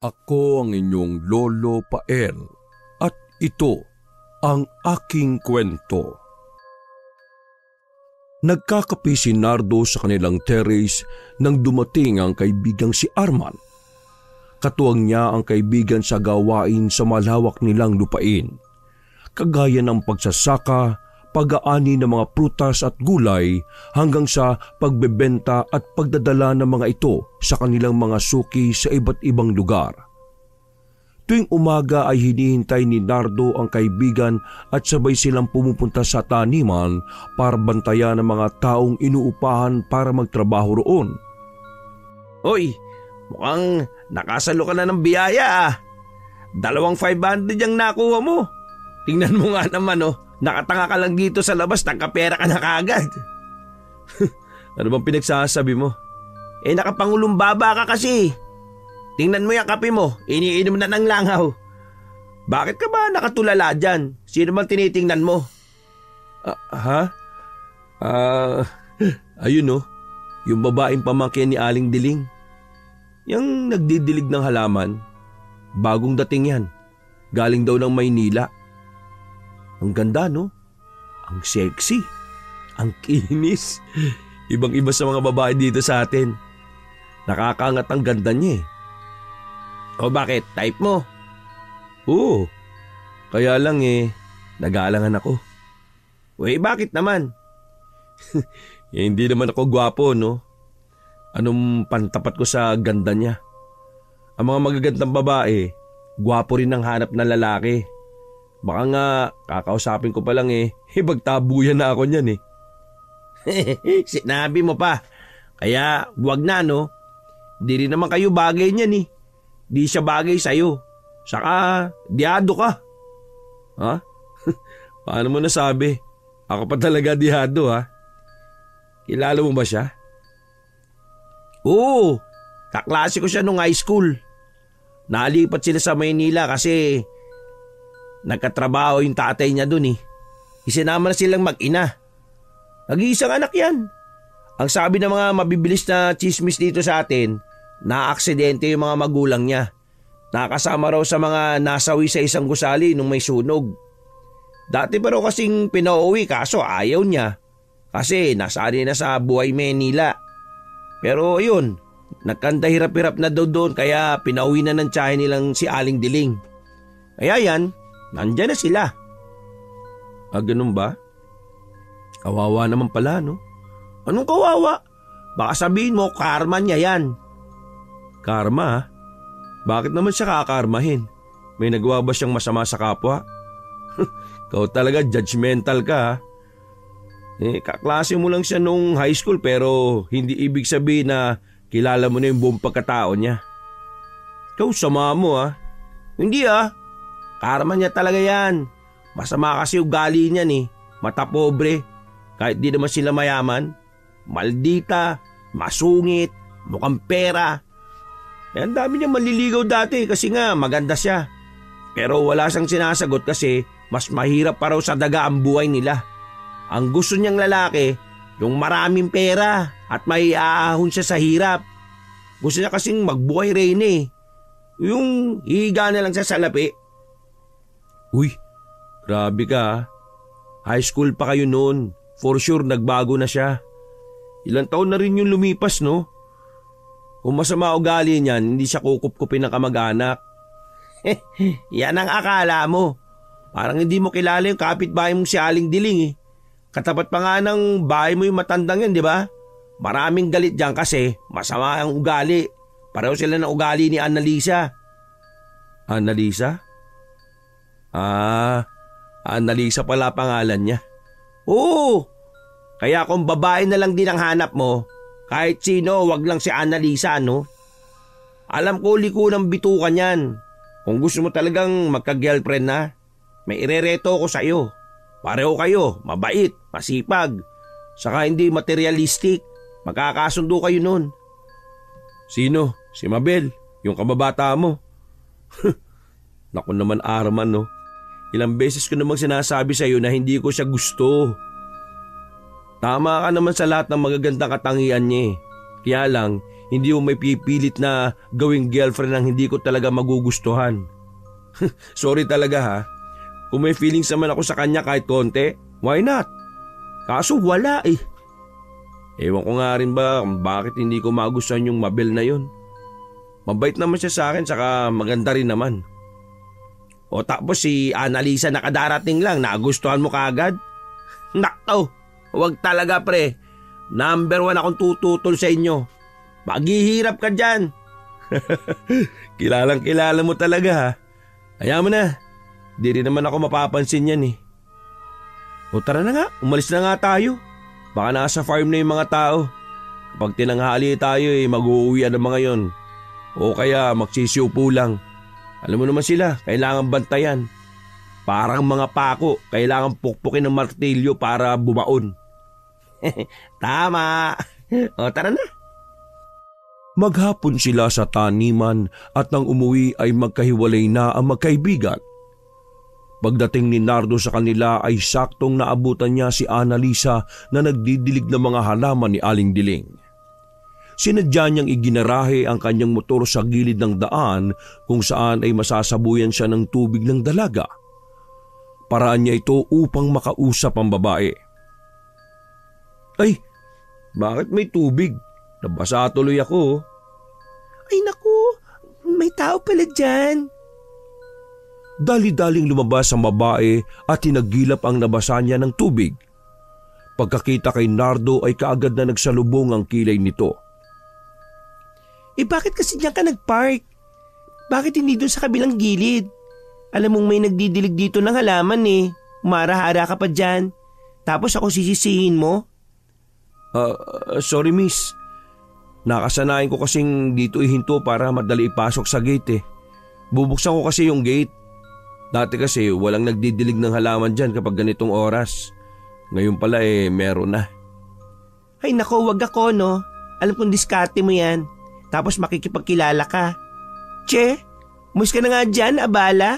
Ako ang inyong Lolo Pael at ito ang aking kwento. Nagkakape si Nardo sa kanilang terrace nang dumating ang kaibigang si Arman. Katuwang niya ang kaibigan sa gawain sa malawak nilang lupain, kagaya ng pagsasaka, pag-aani ng mga prutas at gulay hanggang sa pagbebenta at pagdadala ng mga ito sa kanilang mga suki sa iba't ibang lugar. Tuwing umaga ay hinihintay ni Nardo ang kaibigan at sabay silang pumupunta sa taniman para bantayan ang mga taong inuupahan para magtrabaho roon. Hoy, mukhang nakasalo ka na ng biyaya ah. 2,500 yung nakuha mo. Tingnan mo nga naman nakatanga ka lang dito sa labas, nagkapera ka na kaagad. Ano bang pinagsasabi mo? Nakapangulong baba ka kasi. Tingnan mo yung kape mo, iniinom na ng langaw. Bakit ka ba nakatulala dyan? Sino bang tinitingnan mo? Ayun yung babaeng pamangkin ni Aling Diling. Yung nagdidilig ng halaman, bagong dating yan. Galing daw ng Maynila. Ang ganda ang sexy, ang kinis. Ibang-iba sa mga babae dito sa atin. Nakakangat ang ganda niya O bakit? Type mo? Oo. Kaya lang nag-aalangan ako. Bakit naman? Hindi naman ako gwapo, no? Anong pantapat ko sa ganda niya? Ang mga magagandang babae, gwapo rin ang hanap na lalaki. Baka nga, kakausapin ko pa lang bagtabuyan na ako niyan Sinabi mo pa. Kaya, buwag na Di rin naman kayo bagay niyan Di siya bagay sa'yo. Saka, diyado ka. Ha? Paano mo nasabi? Ako pa talaga diyado ha? Kilala mo ba siya? Oo, kaklase ko siya nung high school. Nalipat sila sa Maynila kasi nagkatrabaho yung tatay niya dun Isinama na silang mag-ina. Nag-iisang anak yan. Ang sabi ng mga mabibilis na chismis dito sa atin, na-aksidente yung mga magulang niya. Nakasama raw sa mga nasawi sa isang gusali nung may sunog. Dati pa raw kasing pinauwi kaso ayaw niya. Kasi nasari na sa Buhay Maynila. Pero ayun, nagkanda hirap-hirap na daw doon kaya pinauwi na ng tiyahin nilang si Aling Diling. Kaya yan, nandyan na sila. Ganun ba? Kawawa naman pala Anong kawawa? Baka sabihin mo karma niya yan. Karma? Bakit naman siya kakarmahin? May nagawa ba siyang masama sa kapwa? Ikaw talaga judgmental ka kaklase mo lang siya nung high school pero hindi ibig sabihin na kilala mo na yung buong pagkatao niya. Ikaw sama mo Hindi karma niya talaga yan. Masama kasi ugali niyan Mata pobre. Kahit di naman sila mayaman. Maldita, masungit, mukhang pera. Ang dami niya maliligaw dati kasi nga maganda siya. Pero wala siyang sinasagot kasi mas mahirap pa raw sa daga ang buhay nila. Ang gusto niyang lalaki, yung maraming pera at may aahon siya sa hirap. Gusto niya kasing magbuhay rin Yung higa na lang sa salapi. Uy, grabe ka High school pa kayo noon. For sure nagbago na siya. Ilang taon na rin yung lumipas Kung masama ugali niyan, hindi siya kukup-kupin ng kamag-anak. Yan ang akala mo. Parang hindi mo kilala yung kapitbahay mong si Aling Diling Katapat pa nga ng bahay mo yung matandang yan, di ba? Maraming galit dyan kasi masama ang ugali. Pareho sila ng ugali ni Annalisa. Annalisa? Annalisa pala pangalan niya. Oo! Kaya kung babae na lang din ang hanap mo, kahit sino, wag lang si Annalisa, Alam ko liko ng bitukan yan. Kung gusto mo talagang magka-girlfriend na, may irereto ko sa'yo. Pareho kayo, mabait, masipag, saka hindi materialistic. Magkakasundo kayo nun. Sino? Si Mabel, yung kababata mo. Naku naman Arman Ilang beses ko namang sinasabi sa'yo na hindi ko siya gusto. Tama ka naman sa lahat ng magagandang katangian niya Kaya lang, hindi mo may pipilit na gawing girlfriend ang hindi ko talaga magugustuhan. Sorry talaga ha. Kung may feelings naman ako sa kanya kahit konti, why not? Kaso wala eh. Ewan ko nga rin ba kung bakit hindi ko magustuhan yung Mabel na yun. Mabait naman siya sa akin saka maganda rin naman. O tapos si Annalisa nakadarating lang, nagustuhan mo kaagad? Nakto, wag talaga pre. Number 1 akong tututol sa inyo. Maghihirap ka dyan. Kilalang kilala mo talaga ha. Hayaan mo na. Di rin naman ako mapapansin yan eh. O tara na nga, umalis na nga tayo. Baka nasa farm na yung mga tao. Kapag tinanghali tayo mag-uuwian ng mga yon. O kaya magsisiupo lang. Alam mo naman sila, kailangan bantayan. Parang mga pako, kailangan pukpukin ng martilyo para bumaon. Tama. O tara na. Maghapon sila sa taniman at nang umuwi ay magkahiwalay na ang magkaibigan. Pagdating ni Nardo sa kanila ay saktong naabutan niya si Annalisa na nagdidilig ng mga halaman ni Aling Diling. Sinadya niyang iginarahe ang kanyang motor sa gilid ng daan kung saan ay masasabuyan siya ng tubig ng dalaga. Paraan niya ito upang makausap ang babae. Ay, bakit may tubig? Nabasa tuloy ako. Ay naku, may tao pala dyan. Dali-daling lumabas ang babae at tinagilap ang nabasa niya ng tubig. Pagkakita kay Nardo ay kaagad na nagsalubong ang kilay nito. Bakit kasi diyan ka nagpark? Bakit hindi doon sa kabilang gilid? Alam mong may nagdidilig dito ng halaman eh. Umara-hara ka pa dyan. Tapos ako sisisihin mo? Sorry miss. Nakasanayan ko kasing dito ihinto para madali ipasok sa gate eh. Bubuksan ko kasi yung gate. Dati kasi walang nagdidilig ng halaman dyan kapag ganitong oras. Ngayon pala meron na. Ay nako, wag ako no. Alam kong diskarte mo yan. Tapos makikipagkilala ka. Che, muis ka na nga dyan, abala.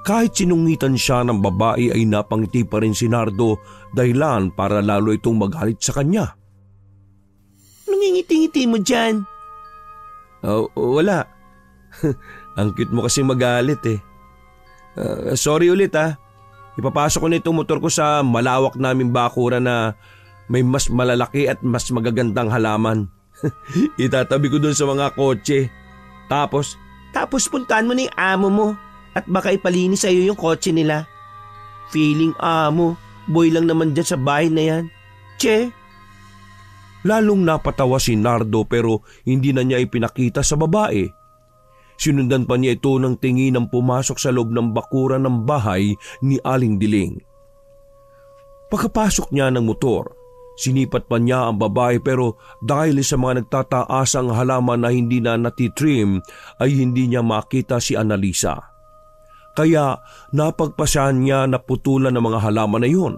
Kahit sinungitan siya ng babae ay napangiti pa rin si Nardo dahilan para lalo itong maghalit sa kanya. Anong ngingiti-ngiti mo dyan? Wala. Ang cute mo kasi magalit eh. Sorry ulit ah. Ipapasok ko na itong motor ko sa malawak naming bakura na may mas malalaki at mas magagandang halaman. Itatabi ko dun sa mga kotse. Tapos puntahan mo na yung amo mo at baka ipalinis sa'yo yung kotse nila. Feeling amo, boy lang naman dyan sa bahay na yan. Che? Lalong napatawa si Nardo pero hindi na niya ipinakita sa babae. Sinundan pa niya ito ng tingin ng pumasok sa loob ng bakuran ng bahay ni Aling Diling. Pagkapasok niya ng motor, sinipat pa niya ang babae pero dahil sa mga nagtataasang halaman na hindi na natitrim ay hindi niya makita si Annalisa. Kaya napagpasyahan niya na putulan ng mga halaman na yun.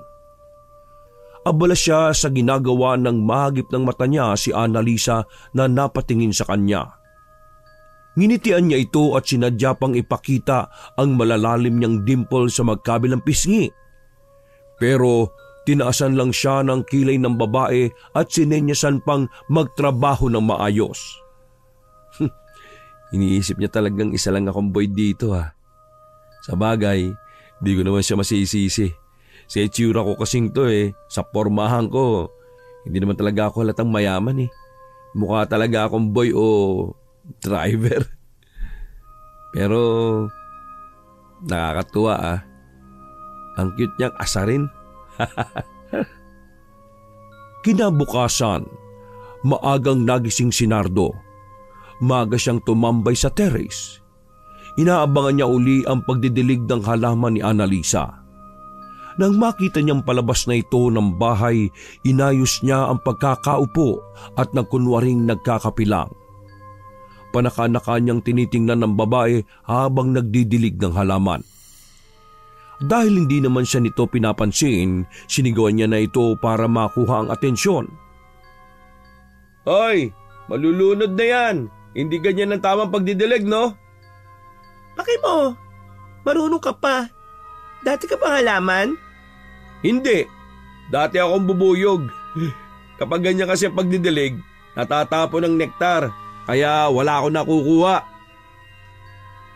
Abala siya sa ginagawa ng mahagip ng mata niya si Annalisa na napatingin sa kanya. Nginitian niya ito at sinadya pang ipakita ang malalalim niyang dimple sa magkabilang pisngi. Pero tinaasan lang siya ng kilay ng babae at sinenyasan pang magtrabaho ng maayos. Iniisip niya talagang isa lang akong boy dito ha. Sa bagay, di ko naman siya masisisi. Sa itsura ko kasing to sa pormahan ko, hindi naman talaga ako halatang mayaman eh. Mukha talaga akong boy o driver. Pero nakakatuwa Ang cute niyang asarin. Kinabukasan, maagang nagising si Nardo. Maaga siyang tumambay sa terrace. Inaabangan niya uli ang pagdidilig ng halaman ni Annalisa. Nang makita niyang palabas na ito ng bahay, inayos niya ang pagkakaupo at nagkunwaring nagkakapilang. Panaka-naka niyang tinitingnan ng babae habang nagdidilig ng halaman. Dahil hindi naman siya nito pinapansin, sinigawan niya na ito para makuha ang atensyon. Hoy, malulunod na yan. Hindi ganyan ang tamang pagdidilig, no? Bakit mo? Marunong ka pa. Dati ka bang halaman? Hindi. Dati akong bubuyog. Kapag ganyan kasi ang pagdidilig, natatapon ng nektar, kaya wala ako nakukuha.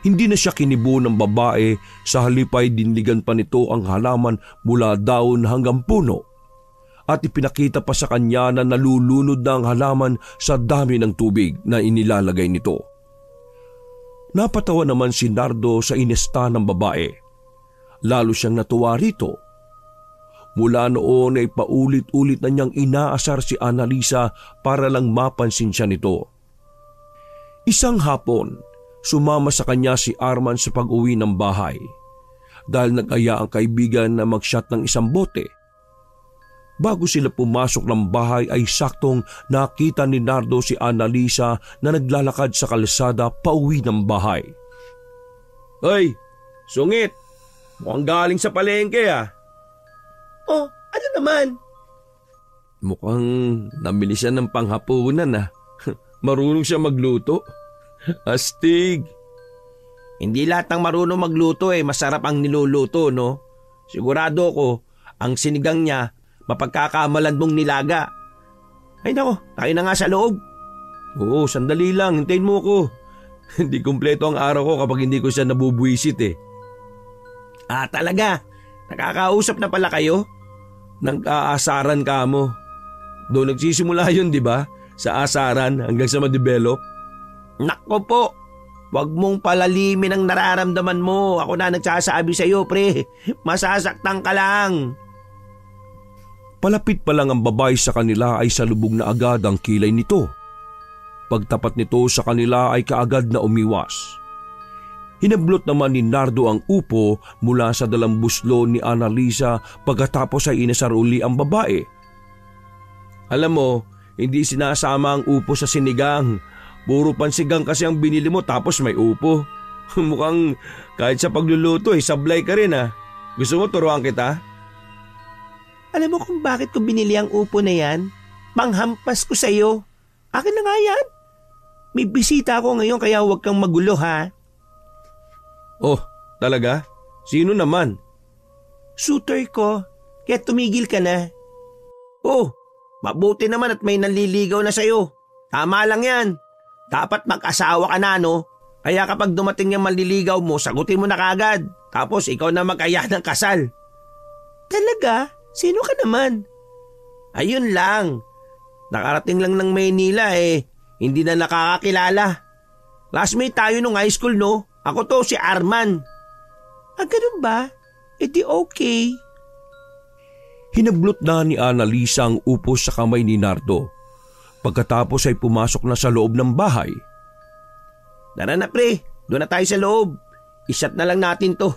Hindi na siya kinibo ng babae, sa halip ay dinligan pa nito ang halaman mula daon hanggang puno. At ipinakita pa sa kanya na nalulunod na ang halaman sa dami ng tubig na inilalagay nito. Napatawa naman si Nardo sa inesta ng babae. Lalo siyang natuwa rito. Mula noon ay paulit-ulit na niyang inaasar si Annalisa para lang mapansin siya nito. Isang hapon, sumama sa kanya si Arman sa pag-uwi ng bahay dahil nag-aya ang kaibigan na mag-shot ng isang bote. Bago sila pumasok ng bahay ay saktong nakita ni Nardo si Annalisa na naglalakad sa kalsada pauwi ng bahay. Hoy, sungit! Mukhang galing sa palengke ah. Oh, ano naman? Mukhang namili siya ng panghapunan ah. Marunong siya magluto. Astig! Hindi lahat ng marunong magluto masarap ang niluluto, no? Sigurado ko, ang sinigang niya, mapagkakamalan mong nilaga. Ay nako, tayo na nga sa loob. Oo, sandali lang, hintayin mo ko. Hindi kumpleto ang araw ko kapag hindi ko siya nabubwisit Ah, talaga? Nakakausap na pala kayo? Nag-aasaran ka mo. Doon nagsisimula yun, di ba? Sa asaran hanggang sa ma-develop. Nako po, wag mong palalimin ang nararamdaman mo. Ako na nagsasabi sa iyo, pre. Masasaktan ka lang. Palapit pa lang ang babae sa kanila ay salubog na agad ang kilay nito. Pagtapat nito sa kanila ay kaagad na umiwas. Hinablot naman ni Nardo ang upo mula sa dalambuslo ni Annalisa pagkatapos ay inasar uli ang babae. Alam mo, hindi sinasama ang upo sa sinigang. Puro pansigang kasi ang binili mo tapos may upo. Mukhang kahit sa pagluluto sablay ka rin ah. Gusto mo turuan kita? Alam mo kung bakit ko binili ang upo na yan? Panghampas ko sa'yo. Akin na nga yan. May bisita ako ngayon kaya huwag kang magulo ha. Oh, talaga? Sino naman? Suitor ko, kaya tumigil ka na. Oh, mabuti naman at may nanliligaw na sa'yo. Tama lang yan. Dapat mag-asawa ka na, no? Kaya kapag dumating yung manliligaw mo, sagutin mo na kagad. Tapos ikaw na mag-aya ng kasal. Talaga? Sino ka naman? Ayun lang. Nakarating lang ng Maynila hindi na nakakakilala. Classmate tayo nung high school, no? Ako to, si Arman. Ah, ganun ba? E di okay. Hinablot na ni Annalisa ang upo sa kamay ni Nardo. Pagkatapos ay pumasok na sa loob ng bahay. Tara na pre, doon na tayo sa loob. Ishot na lang natin to.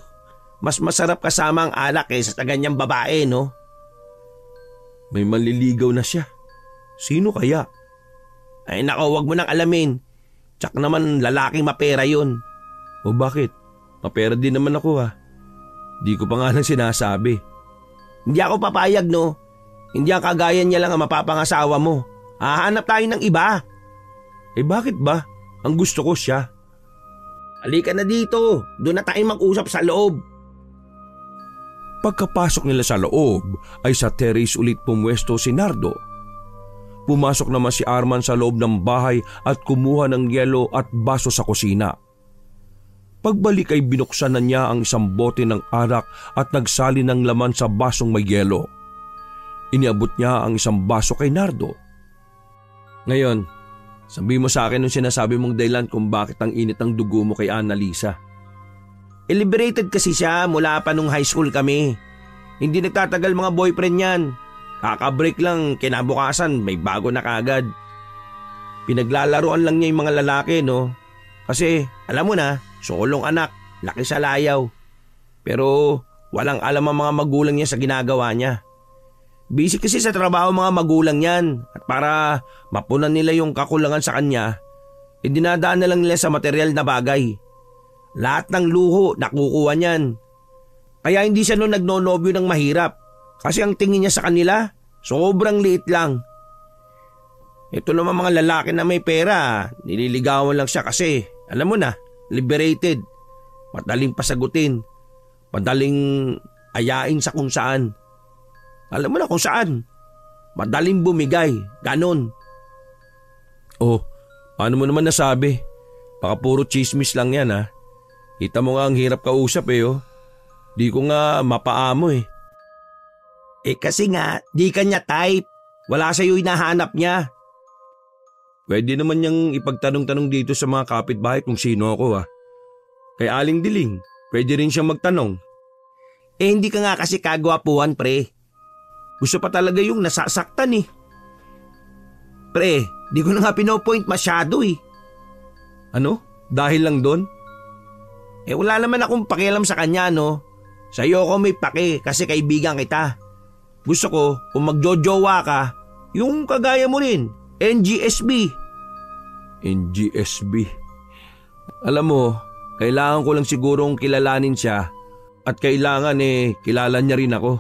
Mas masarap kasama ang alak sa ganyang babae, no? May manliligaw na siya. Sino kaya? Ay nako, wag mo nang alamin. Tsak naman lalaking mapera yun. O bakit? Mapera din naman ako ha. Di ko pa nga lang sinasabi. Hindi ako papayag, no? Hindi ang kagaya niya lang ang mapapangasawa mo. Hahanap tayo ng iba. Bakit ba? Ang gusto ko siya. Halika na dito. Doon na tayo mag-usap sa loob. Pagkapasok nila sa loob ay sa terrace ulit pumwesto si Nardo. Pumasok naman si Arman sa loob ng bahay at kumuha ng yelo at baso sa kusina. Pagbalik ay binuksan na niya ang isang bote ng alak at nagsali ng laman sa basong may yelo. Iniabot niya ang isang baso kay Nardo. Ngayon, sabi mo sa akin nung sinasabi mong dahilan kung bakit ang init ng dugo mo kay Annalisa. Liberated kasi siya mula pa nung high school kami. Hindi nagtatagal mga boyfriend yan. Kakabreak lang, kinabukasan may bago na kagad. Pinaglalaroan lang niya yung mga lalaki, no? Kasi alam mo na, solong anak, laki sa layaw. Pero walang alam ang mga magulang niya sa ginagawa niya. Busy kasi sa trabaho mga magulang niyan at para mapunan nila yung kakulangan sa kanya, dinadaan na lang nila sa material na bagay. Lahat ng luho nakukuha niyan. Kaya hindi siya noon nagnonobyo ng mahirap kasi ang tingin niya sa kanila sobrang liit lang. Ito naman mga lalaki na may pera, nililigawan lang siya kasi alam mo na, liberated. Madaling pasagutin, madaling ayain sa kung saan. Alam mo na kung saan. Madaling bumigay, ganon. Oh, paano mo naman nasabi? Baka puro chismis lang yan ha. Kita mo nga ang hirap kausap oh. Di ko nga mapaamo eh. Kasi nga, di ka niya type. Wala sa'yo hinahanap niya. Pwede naman niyang ipagtanong-tanong dito sa mga kapitbahay kung sino ako Kay Aling Diling, pwede rin siyang magtanong. Hindi ka nga kasi kagwapuhan, pre. Gusto pa talaga yung nasasaktan eh. Pre, di ko na nga pinopoint masyado eh. Ano? Dahil lang doon? Wala naman akong pakialam sa kanya no. Sa'yo ako may pake kasi kaibigan kita. Gusto ko kung magjojowa ka, yung kagaya mo rin, NGSB. NGSB? Alam mo, kailangan ko lang sigurong kilalanin siya at kailangan kilala niya rin ako.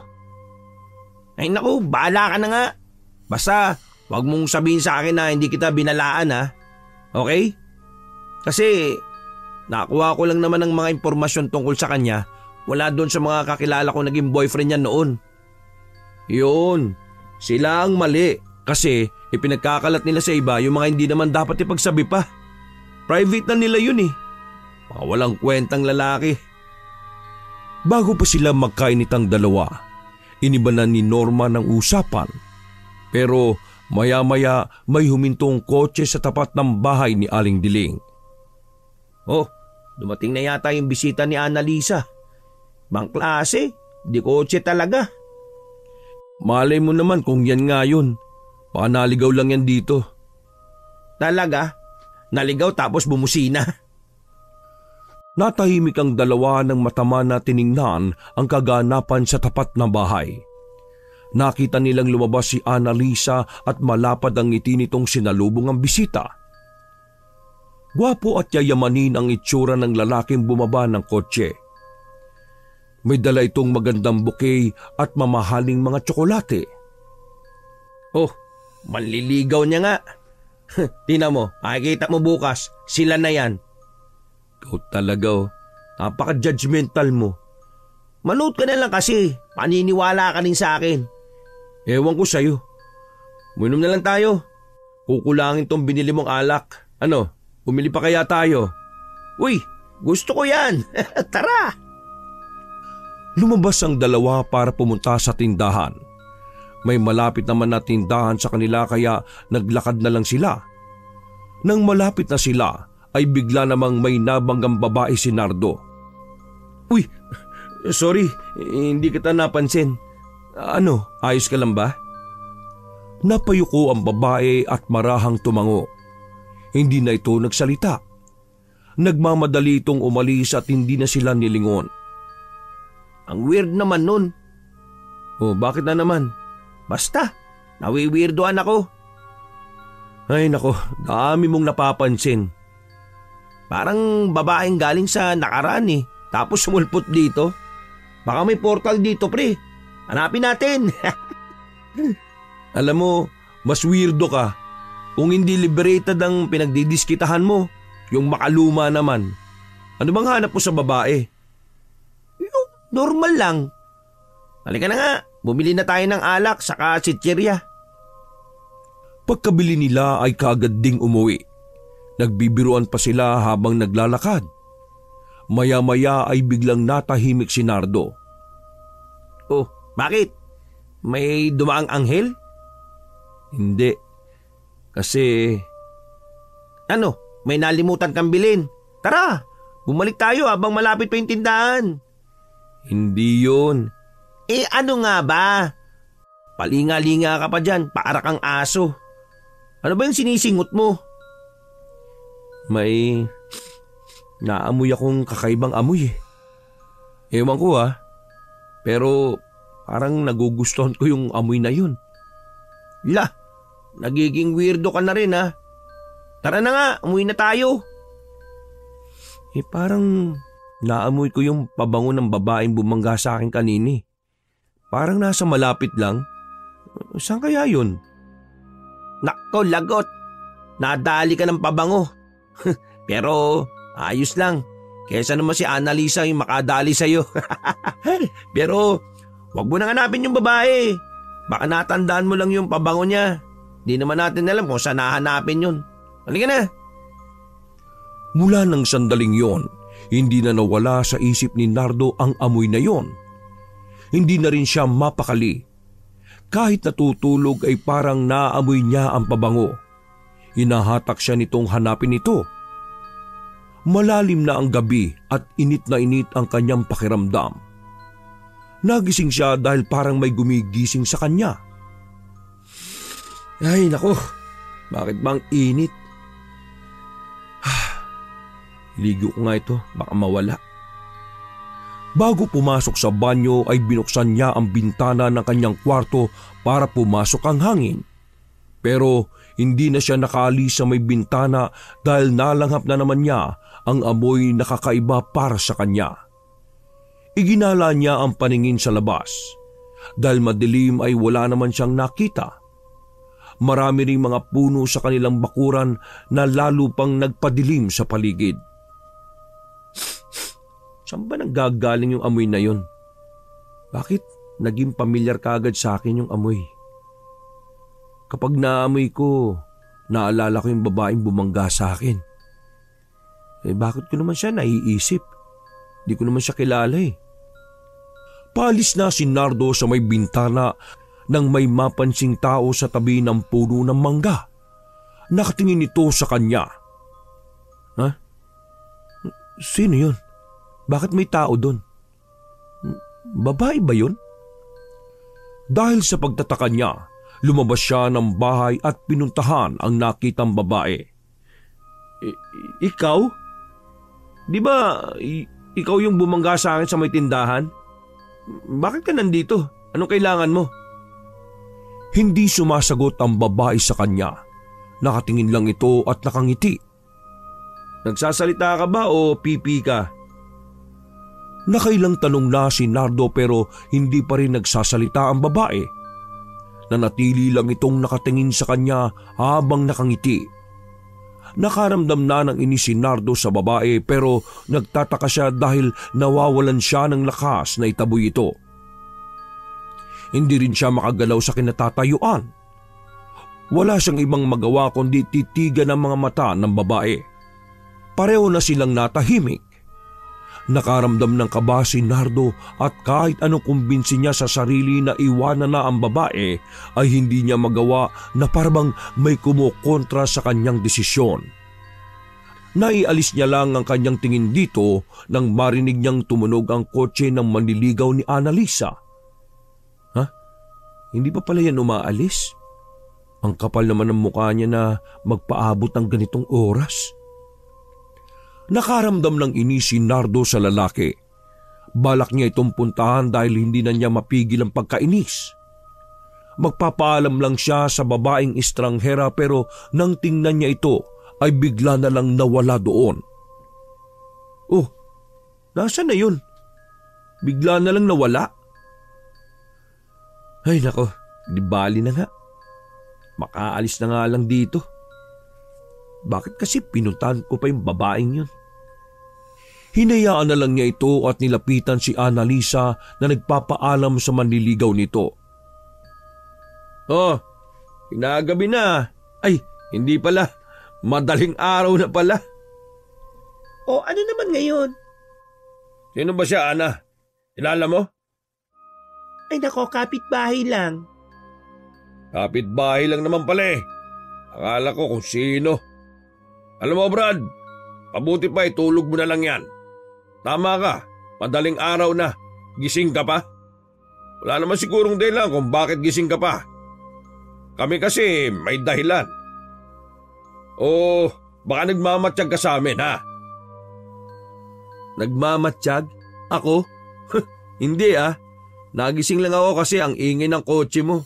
Ay naku, bahala ka na nga. Basta, wag mong sabihin sa akin na hindi kita binalaan ha. Okay? Kasi, nakuha ko lang naman ng mga impormasyon tungkol sa kanya wala doon sa mga kakilala ko naging boyfriend niya noon. Yun, sila ang mali kasi ipinagkakalat nila sa iba yung mga hindi naman dapat ipagsabi pa. Private na nila yun Mga walang kwentang lalaki. Bago pa sila magkainitang dalawa, inibanan ni Norma ng usapan. Pero maya-maya may humintong kotse sa tapat ng bahay ni Aling Diling. Oh, dumating na yata yung bisita ni Annalisa. Bang klase, di kotse talaga. Malay mo naman kung yan nga yun. Baka naligaw lang yan dito. Talaga? Naligaw tapos bumusina? Natahimik ang dalawa ng matama na tiningnan ang kaganapan sa tapat na bahay. Nakita nilang lumabas si Annalisa at malapad ang ngiti nitong sinalubong ang bisita. Gwapo at yayamanin ang itsura ng lalaking bumaba ng kotse. May dala itong magandang bouquet at mamahaling mga tsokolate. Oh, manliligaw niya nga. Tingnan mo, makikita mo bukas, sila na yan. Ikaw talaga napaka-judgmental mo. Manood ka na lang kasi, paniniwala ka rin sa akin. Ewan ko sa'yo. Uminom na lang tayo. Kukulangin tong binili mong alak. Ano, bumili pa kaya tayo? Uy, gusto ko yan. Tara! Lumabas ang dalawa para pumunta sa tindahan. May malapit naman na tindahan sa kanila kaya naglakad na lang sila. Nang malapit na sila ay bigla namang may nabanggang babae si Nardo. Uy, sorry, hindi kita napansin. Ano, ayos ka lang ba? Napayuko ang babae at marahang tumango. Hindi na ito nagsalita. Nagmamadali itong umalis at hindi na sila nilingon. Ang weird naman nun. Oh, bakit na naman? Basta, nawiwirdoan ako. Ay nako, dami mong napapansin. Parang babaeng galing sa nakaraan tapos sumulpot dito. Baka may portal dito pre. Hanapin natin. Alam mo, mas weirdo ka. Kung hindi liberated ang pinagdidiskitahan mo, yung makaluma naman. Ano bang hanap mo sa babae? Normal lang. Halika na nga, bumili na tayo ng alak saka chichirya. Pagkabili nila ay kaagad ding umuwi. Nagbibiruan pa sila habang naglalakad. Maya-maya ay biglang natahimik si Nardo. Oh, bakit? May dumaang anghel? Hindi. Kasi... Ano? May nalimutan kang bilhin. Tara, bumalik tayo habang malapit pa yung tindahan. Hindi yun. Ano nga ba? Palinga-linga ka pa dyan, para kang aso. Ano ba yung sinisingot mo? May naamoy akong kakaibang amoy Ewan ko pero parang nagugustuhan ko yung amoy na yun. La, nagiging weirdo ka na rin Tara na nga, umuwi na tayo. Parang naamoy ko yung pabango ng babaeng bumangga sa akin kanini. Parang nasa malapit lang. Saan kaya yun? Nako, lagot. Nadali ka ng pabango. Pero ayos lang. Kesa naman si Annalisa yung makadali sa'yo. Pero wag mo nang hanapin yung babae. Baka natandaan mo lang yung pabango niya. Di naman natin alam kung saan nahanapin yun. Halika na. Mula ng sandaling yon, hindi na nawala sa isip ni Nardo ang amoy na yon. Hindi na rin siya mapakali. Kahit natutulog ay parang naamoy niya ang pabango. Hinahatak siya nitong hanapin ito. Malalim na ang gabi at init na init ang kanyang pakiramdam. Nagising siya dahil parang may gumigising sa kanya. Ay nako, bakit bang init? Ligo ko nga ito, baka mawala. Bago pumasok sa banyo ay binuksan niya ang bintana ng kanyang kwarto para pumasok ang hangin. Pero hindi na siya nakaalis sa may bintana dahil nalanghap na naman niya ang amoy na kakaiba para sa kanya. Iginala niya ang paningin sa labas. Dahil madilim ay wala naman siyang nakita. Marami ring mga puno sa kanilang bakuran na lalo pang nagpadilim sa paligid. Saan ba nanggagaling yung amoy na yun? Bakit naging pamilyar kaagad sa akin yung amoy? Kapag naamoy ko, naalala ko yung babaeng bumangga sa akin. Bakit ko naman siya naiisip? Di ko naman siya kilala eh. Paalis na si Nardo sa may bintana nang may mapansing tao sa tabi ng puno ng mangga. Nakatingin ito sa kanya. Ha? Sino yun? Bakit may tao doon? Babae ba yun? Dahil sa pagtataka niya, lumabas siya ng bahay at pinuntahan ang nakitang babae. Ikaw? Di ba ikaw yung bumangga sa akin sa may tindahan? Bakit ka nandito? Anong kailangan mo? Hindi sumasagot ang babae sa kanya. Nakatingin lang ito at nakangiti. Nagsasalita ka ba o pipi ka? Nakailang tanong na si Nardo pero hindi pa rin nagsasalita ang babae. Nanatili lang itong nakatingin sa kanya habang nakangiti. Nakaramdam na ng inis si Nardo sa babae pero nagtataka siya dahil nawawalan siya ng lakas na itaboy ito. Hindi rin siya makagalaw sa kinatatayuan. Wala siyang ibang magawa kundi titigan ang mga mata ng babae. Pareho na silang natahimik. Nakaramdam ng kaba si Nardo at kahit anong kumbinsi niya sa sarili na iwanan na ang babae ay hindi niya magawa na parang may kumukontra sa kanyang desisyon. Naialis niya lang ang kanyang tingin dito nang marinig niyang tumunog ang kotse ng manliligaw ni Annalisa. Ha? Hindi pa pala yan umaalis? Ang kapal naman ng mukha niya na magpaabot ng ganitong oras. Nakaramdam ng inis si Nardo sa lalaki. Balak niya itong puntahan dahil hindi na niya mapigil ang pagkainis. Magpapaalam lang siya sa babaeng estranghera pero nang tingnan niya ito ay bigla na lang nawala doon. Oh, nasaan na yun? Bigla na lang nawala? Ay nako, di bali na nga. Makaalis na nga lang dito. Bakit kasi pinuntahan ko pa yung babaeng yun? Hinayaan na lang niya ito at nilapitan si Annalisa na nagpapaalam sa manliligaw nito. Oh, kinagabi na. Ay, hindi pala. Madaling araw na pala. O ano naman ngayon? Sino ba siya, Ana? Kilala mo? Ay nako, kapitbahay lang. Kapitbahay lang naman pala eh. Akala ko kung sino. Alam mo Brad, pabuti pa itulog mo na lang yan. Tama ka, madaling araw na. Gising ka pa? Wala naman sigurong dahilan kung bakit gising ka pa. Kami kasi may dahilan. O baka nagmamatsyag ka sa amin ha? Nagmamatsyag? Ako? Hindi ah. Nagising lang ako kasi ang ingay ng kotse mo.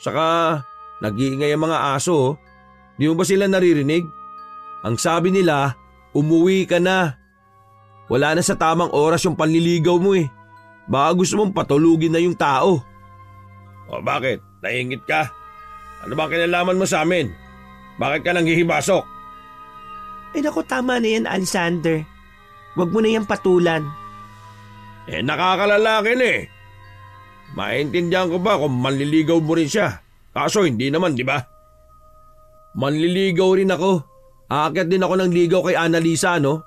Saka nag-iingay ang mga aso. Di mo ba sila naririnig? Ang sabi nila, umuwi ka na. Wala na sa tamang oras yung panliligaw mo eh. Baka gusto mong patulugin na yung tao. O bakit? Naingit ka? Ano ba kinalaman mo sa amin? Bakit ka nang hihibasok? Ay naku, tama na yan Alexander. Huwag mo na yan patulan. Nakakalalakin eh. Maintindihan ko ba kung manliligaw mo rin siya? Kaso hindi naman, di ba? Manliligaw rin ako. aakyat din ako ng ligaw kay Annalisa, no?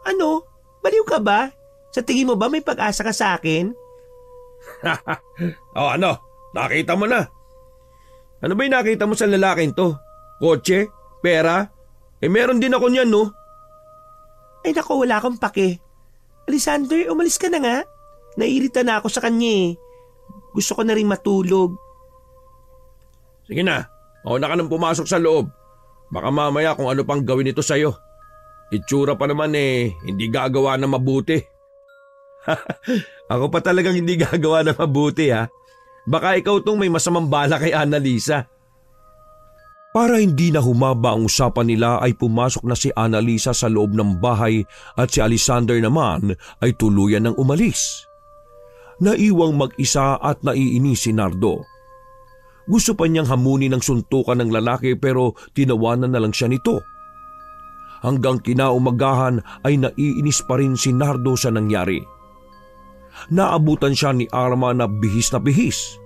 Ano? Baliw ka ba? Sa tingin mo ba may pag-asa ka sa akin? O ano? Nakita mo na. Ano ba yung nakita mo sa lalaking to? Kotse? Pera? Meron din ako niyan, no? Ay naku, wala akong pake. Alexander, umalis ka na nga. Naiirita na ako sa kanya eh. Gusto ko na rin matulog. Sige na, mauna ka nang pumasok sa loob. Baka mamaya kung ano pang gawin ito sa'yo. Itsura pa naman hindi gagawa na mabuti. Ako pa talagang hindi gagawa na mabuti ha. Baka ikaw tong may masamang bala kay Annalisa. Para hindi na humaba ang usapan nila ay pumasok na si Annalisa sa loob ng bahay at si Alexander naman ay tuluyan ng umalis. Naiwang mag-isa at naiinis si Nardo. Gusto pa niyang hamunin ng suntukan ng lalaki pero tinawanan na lang siya nito. Hanggang kinaumagahan ay naiinis pa rin si Nardo sa nangyari. Naabutan siya ni Arma na bihis na bihis.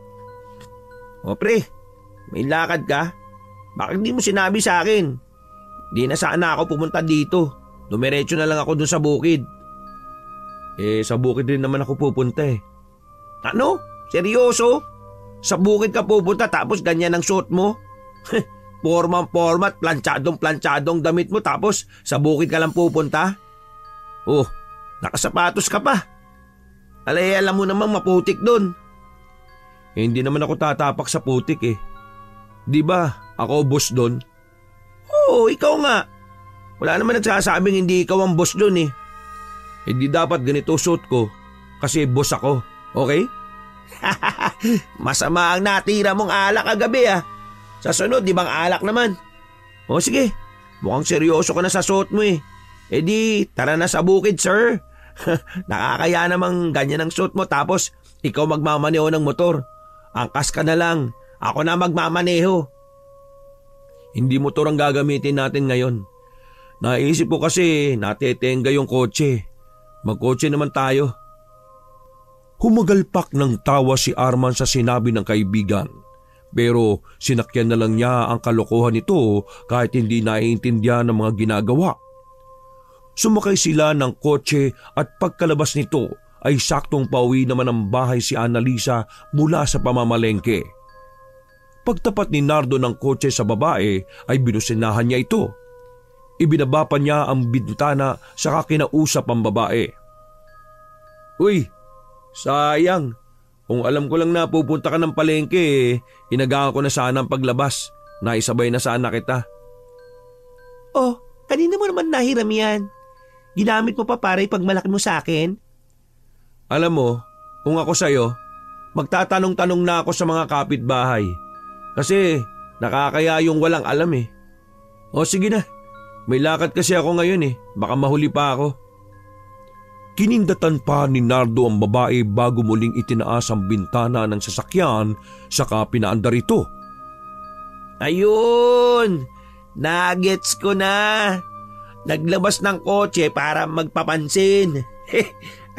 O pre, may lakad ka? Bakit di mo sinabi sa akin? Di na sana ako pumunta dito. Dumiretso na lang ako dun sa bukid. Sa bukid din naman ako pupunta eh. Ano? Seryoso? Sa bukid ka pupunta tapos ganyan ang suot mo? Format, planchadong damit mo tapos sa bukid ka lang pupunta? Oh, nakasapatos ka pa. Alam mo namang maputik dun. Hindi naman ako tatapak sa putik eh. Di ba ako boss doon? Oo, ikaw nga. Wala naman nagsasabing hindi ikaw ang boss doon eh. Hindi dapat ganito suit ko kasi boss ako, okay? Masama ang natira mong alak kagabi ah. Sa sunod, di bang alak naman? O sige, mukhang seryoso ka na sa suot mo eh. Di, tara na sa bukid sir. Nakakaya namang ganyan ang suot mo tapos ikaw magmamaneho ng motor. Angkas ka na lang. Ako na magmamaneho. Hindi motor ang gagamitin natin ngayon. Naisip ko kasi natetenga yung kotse. Magkotse naman tayo. Humagalpak ng tawa si Arman sa sinabi ng kaibigan. Pero sinakyan na lang niya ang kalokohan nito kahit hindi naiintindihan ng mga ginagawa. Sumakay sila ng kotse at pagkalabas nito ay saktong pauwi naman ng bahay si Annalisa mula sa pamamalengke. Pagtapat ni Nardo ng kotse sa babae ay binusinahan niya ito. Ibinaba pa niya ang bintana saka kinausap ang babae. Uy, sayang. Kung alam ko lang na pupunta ka ng palengke inagaan ko na sana ang paglabas. Naisabay na sana kita. Oh, kanina mo naman nahiram yan. Ginamit mo pa para ipagmalaki mo sa akin? Alam mo, kung ako sa'yo, magtatanong-tanong na ako sa mga kapitbahay. Kasi nakakaya yung walang alam eh. O sige na, may lakad kasi ako ngayon baka mahuli pa ako. Kinindatan pa ni Nardo ang babae bago muling itinaas ang bintana ng sasakyan saka pinaandar ito. Ayun! Nagets ko na! Naglabas ng kotse para magpapansin.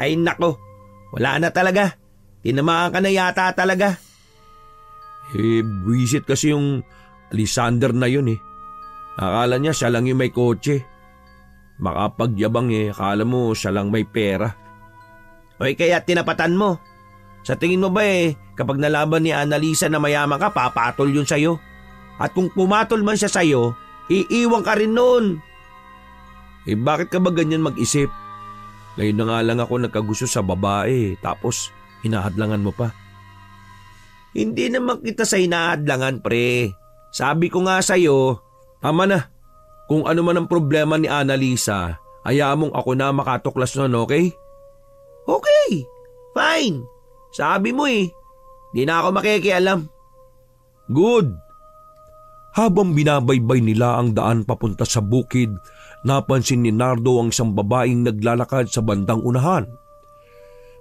Ay nako, wala na talaga. Tinamaan ka na yata talaga. Buwisit kasi yung Alexander na yun Akala niya siya lang yung may kotse. Makapagyabang akala mo siya lang may pera. Oy, kaya tinapatan mo. Sa tingin mo ba kapag nalaman ni Annalisa na mayaman ka, papatol yun sa'yo? At kung pumatol man siya sa'yo, iiwan ka rin noon. Bakit ka ba ganyan mag-isip? Ngayon na nga lang ako nagkagusto sa babae tapos hinahadlangan mo pa. Hindi naman kita sa hinahadlangan, pre. Sabi ko nga sa'yo, tama na. Kung ano man ang problema ni Annalisa, hayaan mong ako na makatuklas nun, okay? Okay, fine. Sabi mo di na ako makikialam. Good. Habang binabaybay nila ang daan papunta sa bukid, napansin ni Nardo ang isang babaeng naglalakad sa bandang unahan.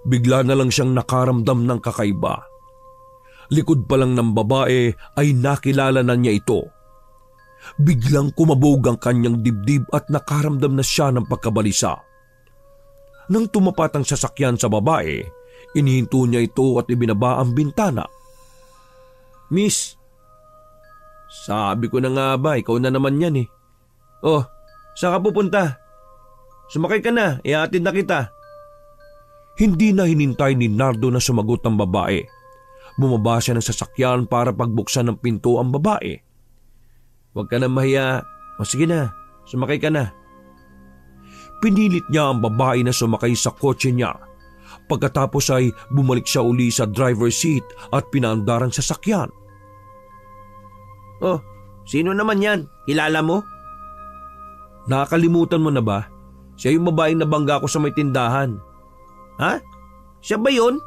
Bigla na lang siyang nakaramdam ng kakaiba. Likod pa lang ng babae ay nakilala na niya ito. Biglang kumabog ang kanyang dibdib at nakaramdam na siya ng pagkabalisa. Nang tumapat ang sasakyan sa babae, inihinto niya ito at ibinaba ang bintana. Miss, sabi ko na nga ba, ikaw na naman yan Oh, saan ka pupunta? Sumakay ka na, ihatid na kita. Hindi na hinintay ni Nardo na sumagot ang babae. Bumaba siya ng sasakyan para pagbuksan ng pinto ang babae. Huwag ka na mahiya. O sige na, sumakay ka na. Pinilit niya ang babae na sumakay sa kotse niya. Pagkatapos ay bumalik siya uli sa driver's seat at pinaandar ang sasakyan. Oh, sino naman yan? Kilala mo? Nakakalimutan mo na ba? Siya yung babaeng nabangga ko sa may tindahan. Ha? Siya ba yun?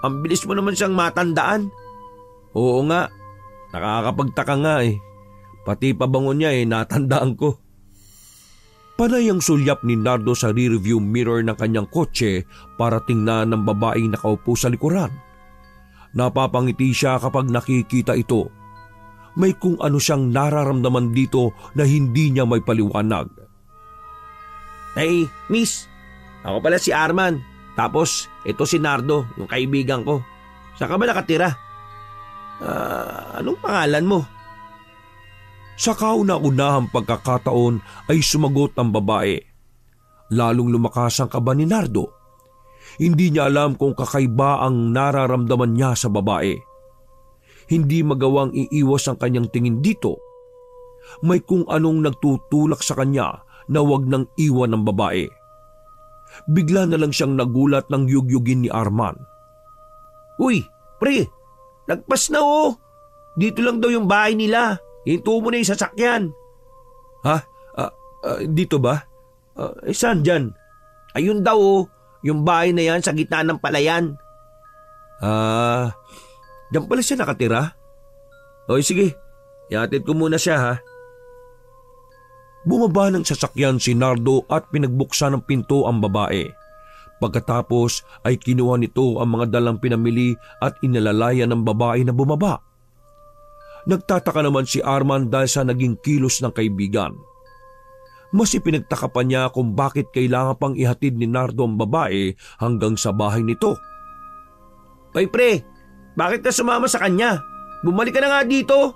Ang bilis mo naman siyang matandaan. Oo nga, nakakapagtaka nga eh. Pati pabango niya natandaan ko. Panay ang sulyap ni Nardo sa rearview mirror ng kanyang kotse para tingnan ng babaeng nakaupo sa likuran. Napapangiti siya kapag nakikita ito. May kung ano siyang nararamdaman dito na hindi niya may paliwanag. Hey, miss, ako pala si Arman. Tapos, ito si Nardo, yung kaibigan ko. Saan ka ba nakatira? Anong pangalan mo? Sa kauna-unahang pagkakataon ay sumagot ang babae. Lalong lumakas ang kaba ni Nardo. Hindi niya alam kung kakaiba ang nararamdaman niya sa babae. Hindi magawang iiwas ang kanyang tingin dito. May kung anong nagtutulak sa kanya na wag nang iwan ng babae. Bigla na lang siyang nagulat ng yugyugin ni Arman. Uy, pre, lagpas na oh. Dito lang daw yung bahay nila. Hinto mo na yung sasakyan. Ha? Dito ba? Saan dyan? Ayun daw oh, yung bahay na yan sa gitna ng palayan. Diyan pala siya nakatira? O sige, ihatid ko muna siya ha. Bumaba ng sasakyan si Nardo at pinagbuksan ng pinto ang babae. Pagkatapos ay kinuha nito ang mga dalang pinamili at inalalaya ng babae na bumaba. Nagtataka naman si Arman dahil sa naging kilos ng kaibigan. Mas ipinagtaka pa niya kung bakit kailangan pang ihatid ni Nardo ang babae hanggang sa bahay nito. Hoy pre, bakit ka sumama sa kanya? Bumalik ka na nga dito.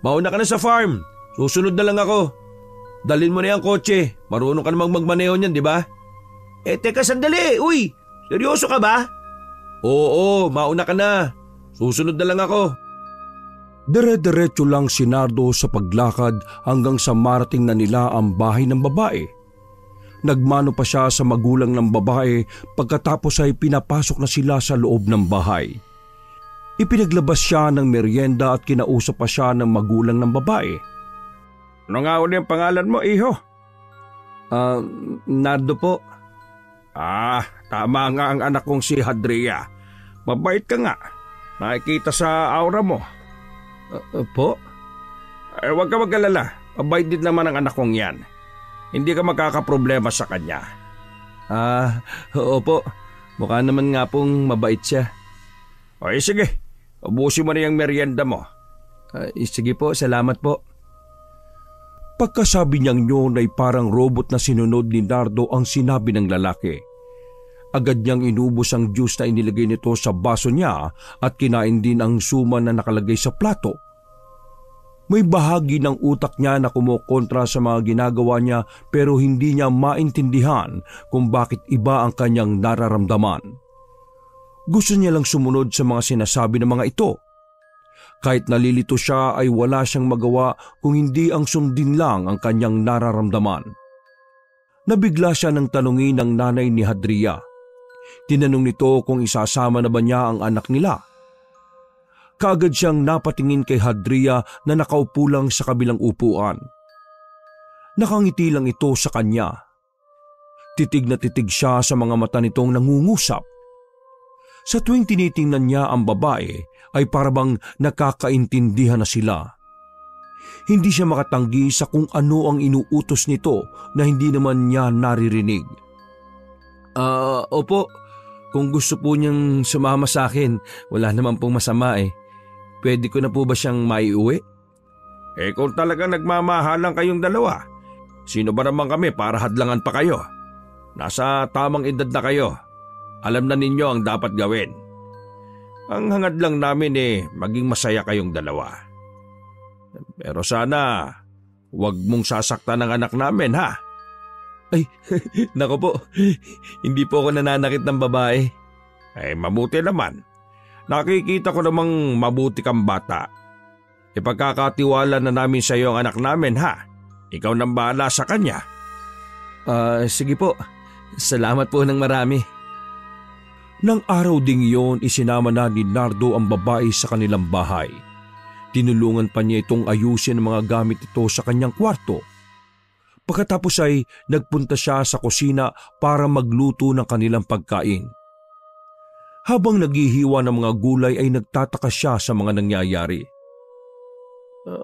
Mauna ka na sa farm, susunod na lang ako. Dalhin mo na yung kotse, marunong ka namang magmaneho niyan, di ba? Teka sandali, uy, seryoso ka ba? Oo, mauna ka na, susunod na lang ako. Dire-diretso lang si Nardo sa paglakad hanggang sa marating na nila ang bahay ng babae. Nagmano pa siya sa magulang ng babae pagkatapos ay pinapasok na sila sa loob ng bahay. Ipinaglabas siya ng merienda at kinausap pa siya ng magulang ng babae. Ano nga ulit ang pangalan mo, iho? Nardo po. Tama nga ang anak kong si Hadria. Mabait ka nga. Nakikita sa aura mo. Po? Huwag ka mag-alala. Mabait din naman ang anak kong yan. Hindi ka magkakaproblema sa kanya. Opo. Mukha naman nga pong mabait siya. Sige. Ubusin mo na yung merienda mo. Sige po, salamat po. Pagkasabi niyang yun ay parang robot na sinunod ni Nardo ang sinabi ng lalaki. Agad niyang inubos ang juice na inilagay nito sa baso niya at kinain din ang suman na nakalagay sa plato. May bahagi ng utak niya na kumukontra sa mga ginagawa niya pero hindi niya maintindihan kung bakit iba ang kanyang nararamdaman. Gusto niya lang sumunod sa mga sinasabi ng mga ito. Kahit nalilito siya ay wala siyang magawa kung hindi ang sundin lang ang kanyang nararamdaman. Nabigla siya ng tanungin ng nanay ni Hadria. Tinanong nito kung isasama na ba niya ang anak nila. Kaagad siyang napatingin kay Hadria na nakaupo lang sa kabilang upuan. Nakangiti lang ito sa kanya. Titig na titig siya sa mga mata nitong nangungusap. Sa tuwing tinitingnan niya ang babae ay parabang nakakaintindihan na sila. Hindi siya makatanggi sa kung ano ang inuutos nito na hindi naman niya naririnig. Opo, kung gusto po niyang sumama sa akin, wala naman pong masama eh. Pwede ko na po ba siyang maiuwi? Kung talaga nagmamahalan kayong dalawa, sino ba naman kami para hadlangan pa kayo? Nasa tamang edad na kayo. Alam na ninyo ang dapat gawin. Ang hangad lang namin maging masaya kayong dalawa. Pero sana, huwag mong sasaktan ang anak namin ha. Ay, nako po, hindi po ako nananakit ng babae. Mabuti naman. Nakikita ko namang mabuti kang bata. Ipagkakatiwala na namin sa iyo ang anak namin ha. Ikaw nang bahala sa kanya. Sige po, salamat po ng marami. Nang araw ding iyon, isinama na ni Nardo ang babae sa kanilang bahay. Tinulungan pa niya itong ayusin ang mga gamit ito sa kanyang kwarto. Pagkatapos ay nagpunta siya sa kusina para magluto ng kanilang pagkain. Habang naghihiwa ng mga gulay ay nagtataka siya sa mga nangyayari.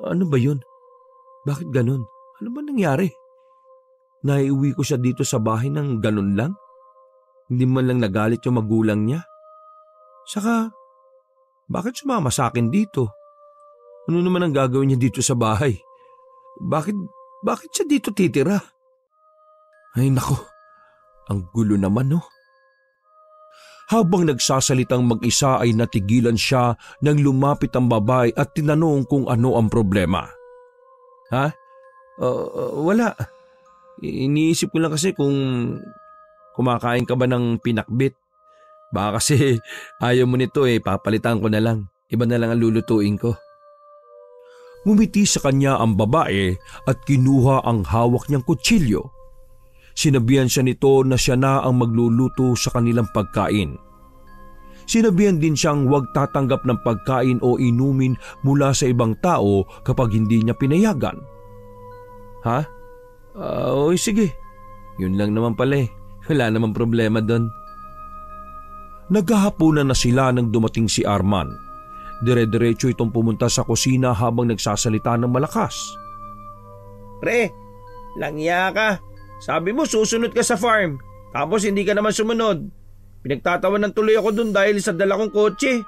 Ano ba yun? Bakit ganun? Ano ba nangyari? Naiuwi ko siya dito sa bahay ng ganun lang? Hindi man lang nagalit yung magulang niya. Saka, bakit sumama sa akin dito? Ano naman ang gagawin niya dito sa bahay? Bakit siya dito titira? Ay nako, ang gulo naman no. Habang nagsasalitang mag-isa ay natigilan siya nang lumapit ang babae at tinanong kung ano ang problema. Ha? Wala. Iniisip ko lang kasi kung kumakain ka ba ng pinakbit. Baka kasi ayaw mo nito papalitan ko na lang. Iba na lang ang lulutuin ko. Ngumiti sa kanya ang babae at kinuha ang hawak niyang kutsilyo. Sinabihan siya nito na siya na ang magluluto sa kanilang pagkain. Sinabihan din siyang huwag tatanggap ng pagkain o inumin mula sa ibang tao kapag hindi niya pinayagan. Ha? Sige. Yun lang naman pala Wala namang problema doon. Naghahaponan na sila nang dumating si Arman. Dire-diretso itong pumunta sa kusina habang nagsasalita ng malakas. Pre, langya ka. Sabi mo susunod ka sa farm. Tapos hindi ka naman sumunod. Pinagtatawan ng tuloy ako dun dahil sa dala kong kotse.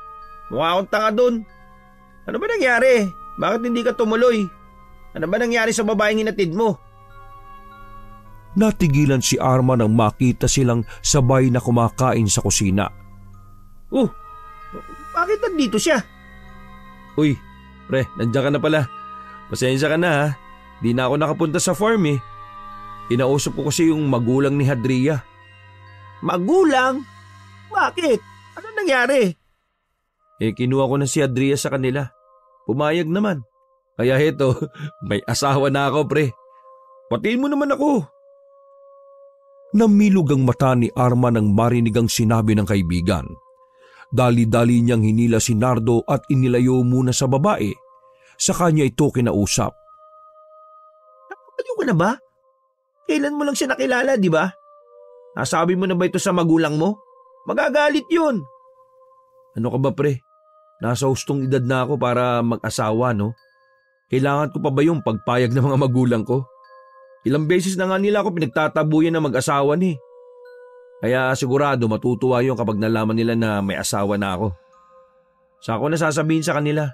Mukha akong tanga dun. Ano ba nangyari? Bakit hindi ka tumuloy? Ano ba nangyari sa babaeng hinatid mo? Natigilan si Arman nang makita silang sabay na kumakain sa kusina. Bakit nandito siya? Uy, pre, nandiyan ka na pala. Pasensya ka na ha. Di na ako nakapunta sa farm Inausap ko kasi yung magulang ni Hadria. Magulang? Bakit? Ano nangyari? Kinuha ko na si Hadria sa kanila. Pumayag naman. Kaya heto, may asawa na ako pre. Patiin mo naman ako. Namilog ang mata ni Arman nang marinig ang sinabi ng kaibigan. Dali-dali niyang hinila si Nardo at inilayo muna sa babae. Sa kanya ito kinausap. Napapaliw ka na ba? Kailan mo lang siya nakilala, di ba? Nasabi mo na ba ito sa magulang mo? Magagalit yun. Ano ka ba pre? Nasa hustong edad na ako para mag-asawa no? Kailangan ko pa ba yung pagpayag ng mga magulang ko? Ilang beses na nga nila ako pinagtatabuyan na mag-asawa ni. Kaya sigurado matutuwa yung kapag nalaman nila na may asawa na ako. Sa ako nasasabihin sa kanila,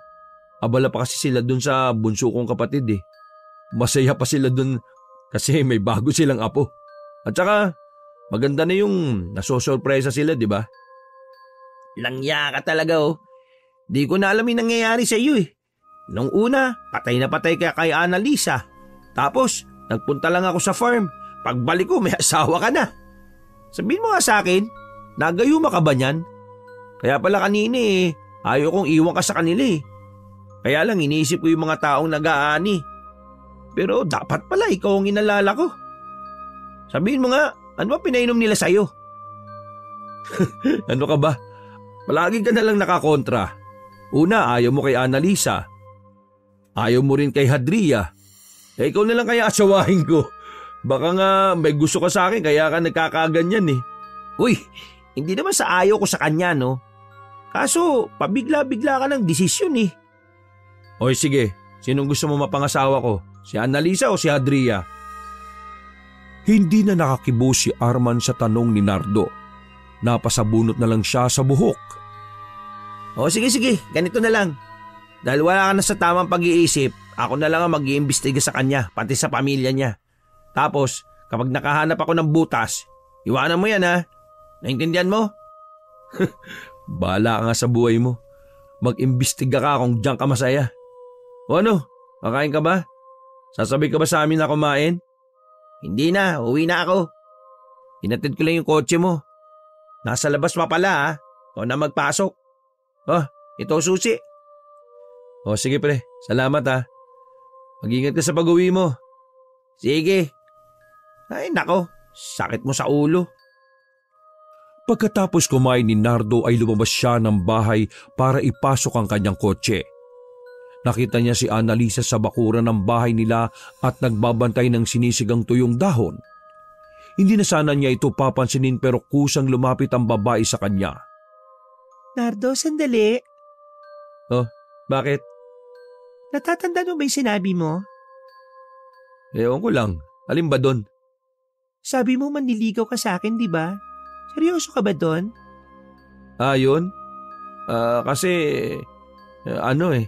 abala pa kasi sila dun sa bunso kong kapatid Masaya pa sila dun kasi may bago silang apo. At saka maganda na yung nasosorpresa sila, di ba? Langya ka talaga Di ko na alam yung nangyayari sa iyo Nung una, patay na patay ka kay Annalisa. Tapos, nagpunta lang ako sa farm. Pagbalik ko, may asawa ka na. Sabihin mo nga sa akin, nagayuma ka ba niyan? Kaya pala kanina ayaw kong iwan ka sa kanila Kaya lang iniisip ko yung mga taong nag-aani. Pero dapat pala ikaw ang inalala ko. Sabihin mo nga, ano ba pinainom nila sa'yo? Ano ka ba? Palagi ka na lang nakakontra. Una, ayaw mo kay Annalisa. Ayaw mo rin kay Hadria. Ikaw na lang kaya asawahin ko. Baka nga may gusto ka sa akin kaya ka nagkakaganyan Uy, hindi naman sa ayaw ko sa kanya Kaso, pabigla-bigla ka ng desisyon Oy sige, sinong gusto mo mapangasawa ko? Si Annalisa o si Hadria? Hindi na nakakibo si Arman sa tanong ni Nardo. Napasabunot na lang siya sa buhok. Sige, ganito na lang. Dahil wala ka na sa tamang pag-iisip, ako na lang ang mag-iimbestiga sa kanya, pati sa pamilya niya. Tapos, kapag nakahanap ako ng butas, iwanan mo yan Naintindihan mo? Bahala ka nga sa buhay mo. Mag-imbestiga ka kung diyan ka masaya. O ano, kakain ka ba? Sasabay ka ba sa amin na kumain? Hindi na, uwi na ako. Hinatid ko lang yung kotse mo. Nasa labas pa pala ha. Ikaw na magpasok. Oh, ito susi. O sige pre, salamat ha. Mag-ingat ka sa pag-uwi mo. Sige. Ay nako, sakit mo sa ulo. Pagkatapos kumain ni Nardo ay lumabas siya ng bahay para ipasok ang kanyang kotse. Nakita niya si Annalisa sa bakuran ng bahay nila at nagbabantay ng sinisigang tuyong dahon. Hindi na sana niya ito papansinin pero kusang lumapit ang babae sa kanya. Nardo, sandali. Oh, bakit? Natatandaan mo ba yung sinabi mo? Ewan ko lang. Alin ba doon? Sabi mo manliligaw ka sa akin, di ba? Seryoso ka ba doon? Ah, yun? Kasi, ano eh.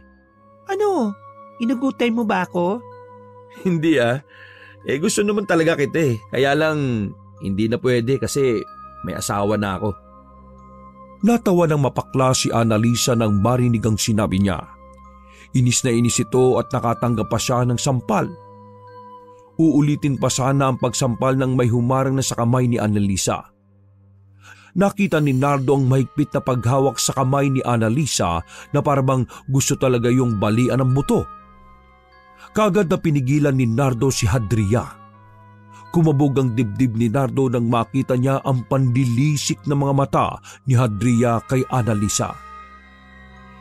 Ano? Inugutay mo ba ako? Hindi ah. Gusto naman talaga kita eh. Kaya lang, hindi na pwede kasi may asawa na ako. Natawa ng mapakla si Annalisa nang marinig ang sinabi niya. Inis na inis ito at nakatanggap pa siya ng sampal. Uulitin pa sana ang pagsampal ng may humarang na sa kamay ni Annalisa. Nakita ni Nardo ang mahigpit na paghawak sa kamay ni Annalisa na parang gusto talaga yung balian ng buto. Kagad na pinigilan ni Nardo si Hadria. Kumabog ang dibdib ni Nardo nang makita niya ang pandilisik na mga mata ni Hadria kay Annalisa.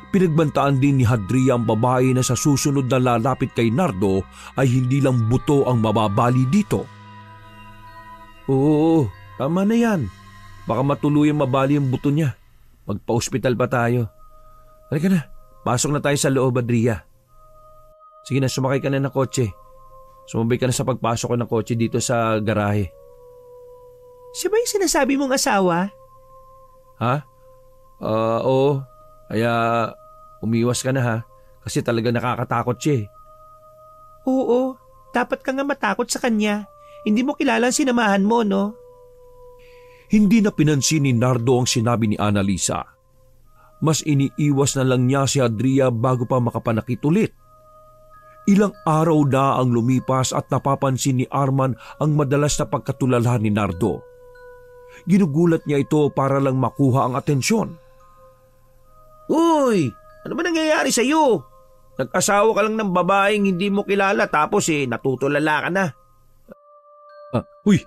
Pinagbantaan din ni Hadria ang babae na sa susunod na lalapit kay Nardo ay hindi lang buto ang mababali dito. Oo, tama na yan. Baka matuluyang mabali ang buto niya. Magpa-ospital pa tayo. Halika na, pasok na tayo sa loob, Adria. Sige na, sumakay ka na ng kotse. Sumabay ka na sa pagpasok ko ng kotse dito sa garahe. Siya ba yung sinasabi mong asawa? Ha? Oo. Kaya umiwas ka na ha. Kasi talaga nakakatakot siya eh. Oo, dapat ka nga matakot sa kanya. Hindi mo kilala ang sinamahan mo, no? Hindi na pinansin ni Nardo ang sinabi ni Annalisa. Mas iniiwas na lang niya si Adria bago pa makapanakit ulit. Ilang araw na ang lumipas at napapansin ni Arman ang madalas na pagkatulala ni Nardo. Ginugulat niya ito para lang makuha ang atensyon. Uy, ano ba nangyayari sa'yo? Nag-asawa ka lang ng babaeng hindi mo kilala tapos natutulala ka na. Uy,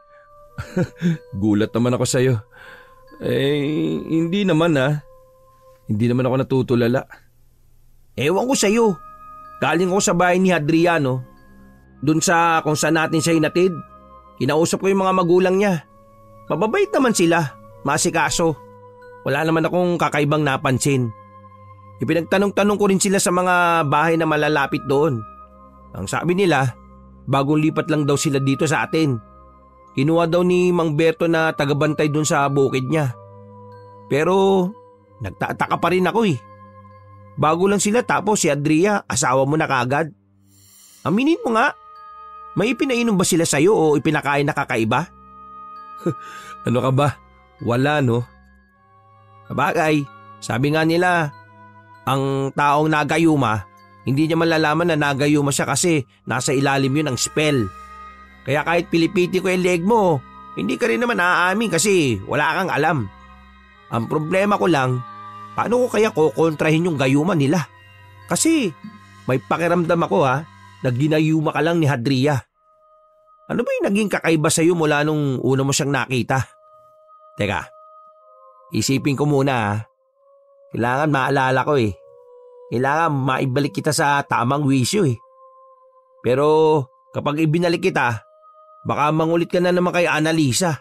gulat naman ako sa'yo. Hindi naman Hindi naman ako natutulala. Ewan ko sa'yo. Galing ako sa bahay ni Hadriano. Doon sa kung saan natin siya hinatid. Kinausap ko yung mga magulang niya. Mababait naman sila. Masikaso. Wala naman akong kakaibang napansin. Ipinagtanong-tanong ko rin sila sa mga bahay na malalapit doon. Ang sabi nila, bagong lipat lang daw sila dito sa atin. Kinuha daw ni Mang Berto na tagabantay doon sa bukid niya. Pero nagtataka pa rin ako eh. Bago lang sila tapos si Adria, asawa mo na kagad. Aminin mo nga, may ipinainom ba sila sa'yo o ipinakain na kakaiba? Ano ka ba? Wala no? Sabagay, sabi nga nila, ang taong nagayuma, hindi niya malalaman na nagayuma siya kasi nasa ilalim yun ng spell. Kaya kahit pilipiti ko yung leg mo, hindi ka rin naman naaamin kasi wala kang alam. Ang problema ko lang, paano ko kaya kukontrahin yung gayuma nila? Kasi may pakiramdam ako na ginayuma ka lang ni Hadria. Ano ba yung naging kakaiba sa'yo mula nung una mo siyang nakita? Teka, isipin ko muna Kailangan maalala ko eh. Kailangan maibalik kita sa tamang wisyo eh. Pero kapag ibinalik kita, baka mangulit ka na naman kay Annalisa.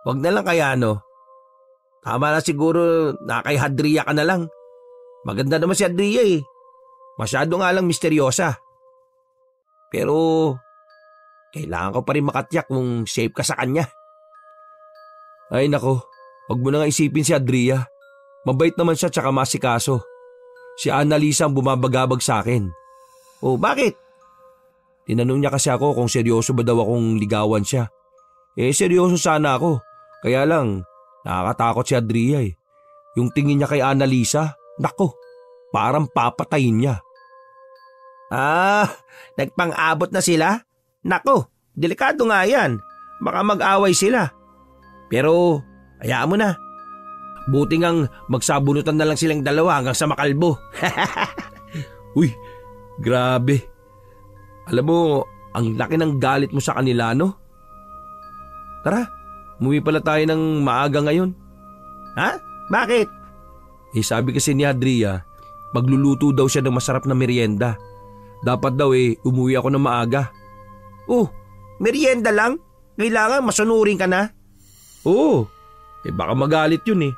Wag na lang kaya no. Tama na siguro na kay Hadria ka na lang. Maganda naman si Hadria eh. Masyado nga lang misteryosa. Pero kailangan ko pa rin makatiyak kung safe ka sa kanya. Ay nako, wag mo na nga isipin si Hadria. Mabait naman siya tsaka masikaso. Si Annalisa ang bumabagabag sa akin. Oh, bakit? Tinanong niya kasi ako kung seryoso ba daw akong ligawan siya. Seryoso sana ako. Kaya lang, nakakatakot si Hadria eh. Yung tingin niya kay Annalisa, nako, parang papatayin niya. Ah, nagpang-abot na sila? Nako, delikado nga yan. Baka mag-away sila. Pero, hayaan mo na. Buti ngang magsabunutan na lang silang dalawa hanggang sa makalbo. Uy, grabe. Alam mo, ang laki ng galit mo sa kanila, no? Tara, umuwi pala tayo ng maaga ngayon. Ha? Bakit? Sabi kasi ni Adria, magluluto daw siya ng masarap na merienda. Dapat daw umuwi ako ng maaga. Oh, merienda lang? Kailangan masunurin ka na? Oo, baka magalit yun .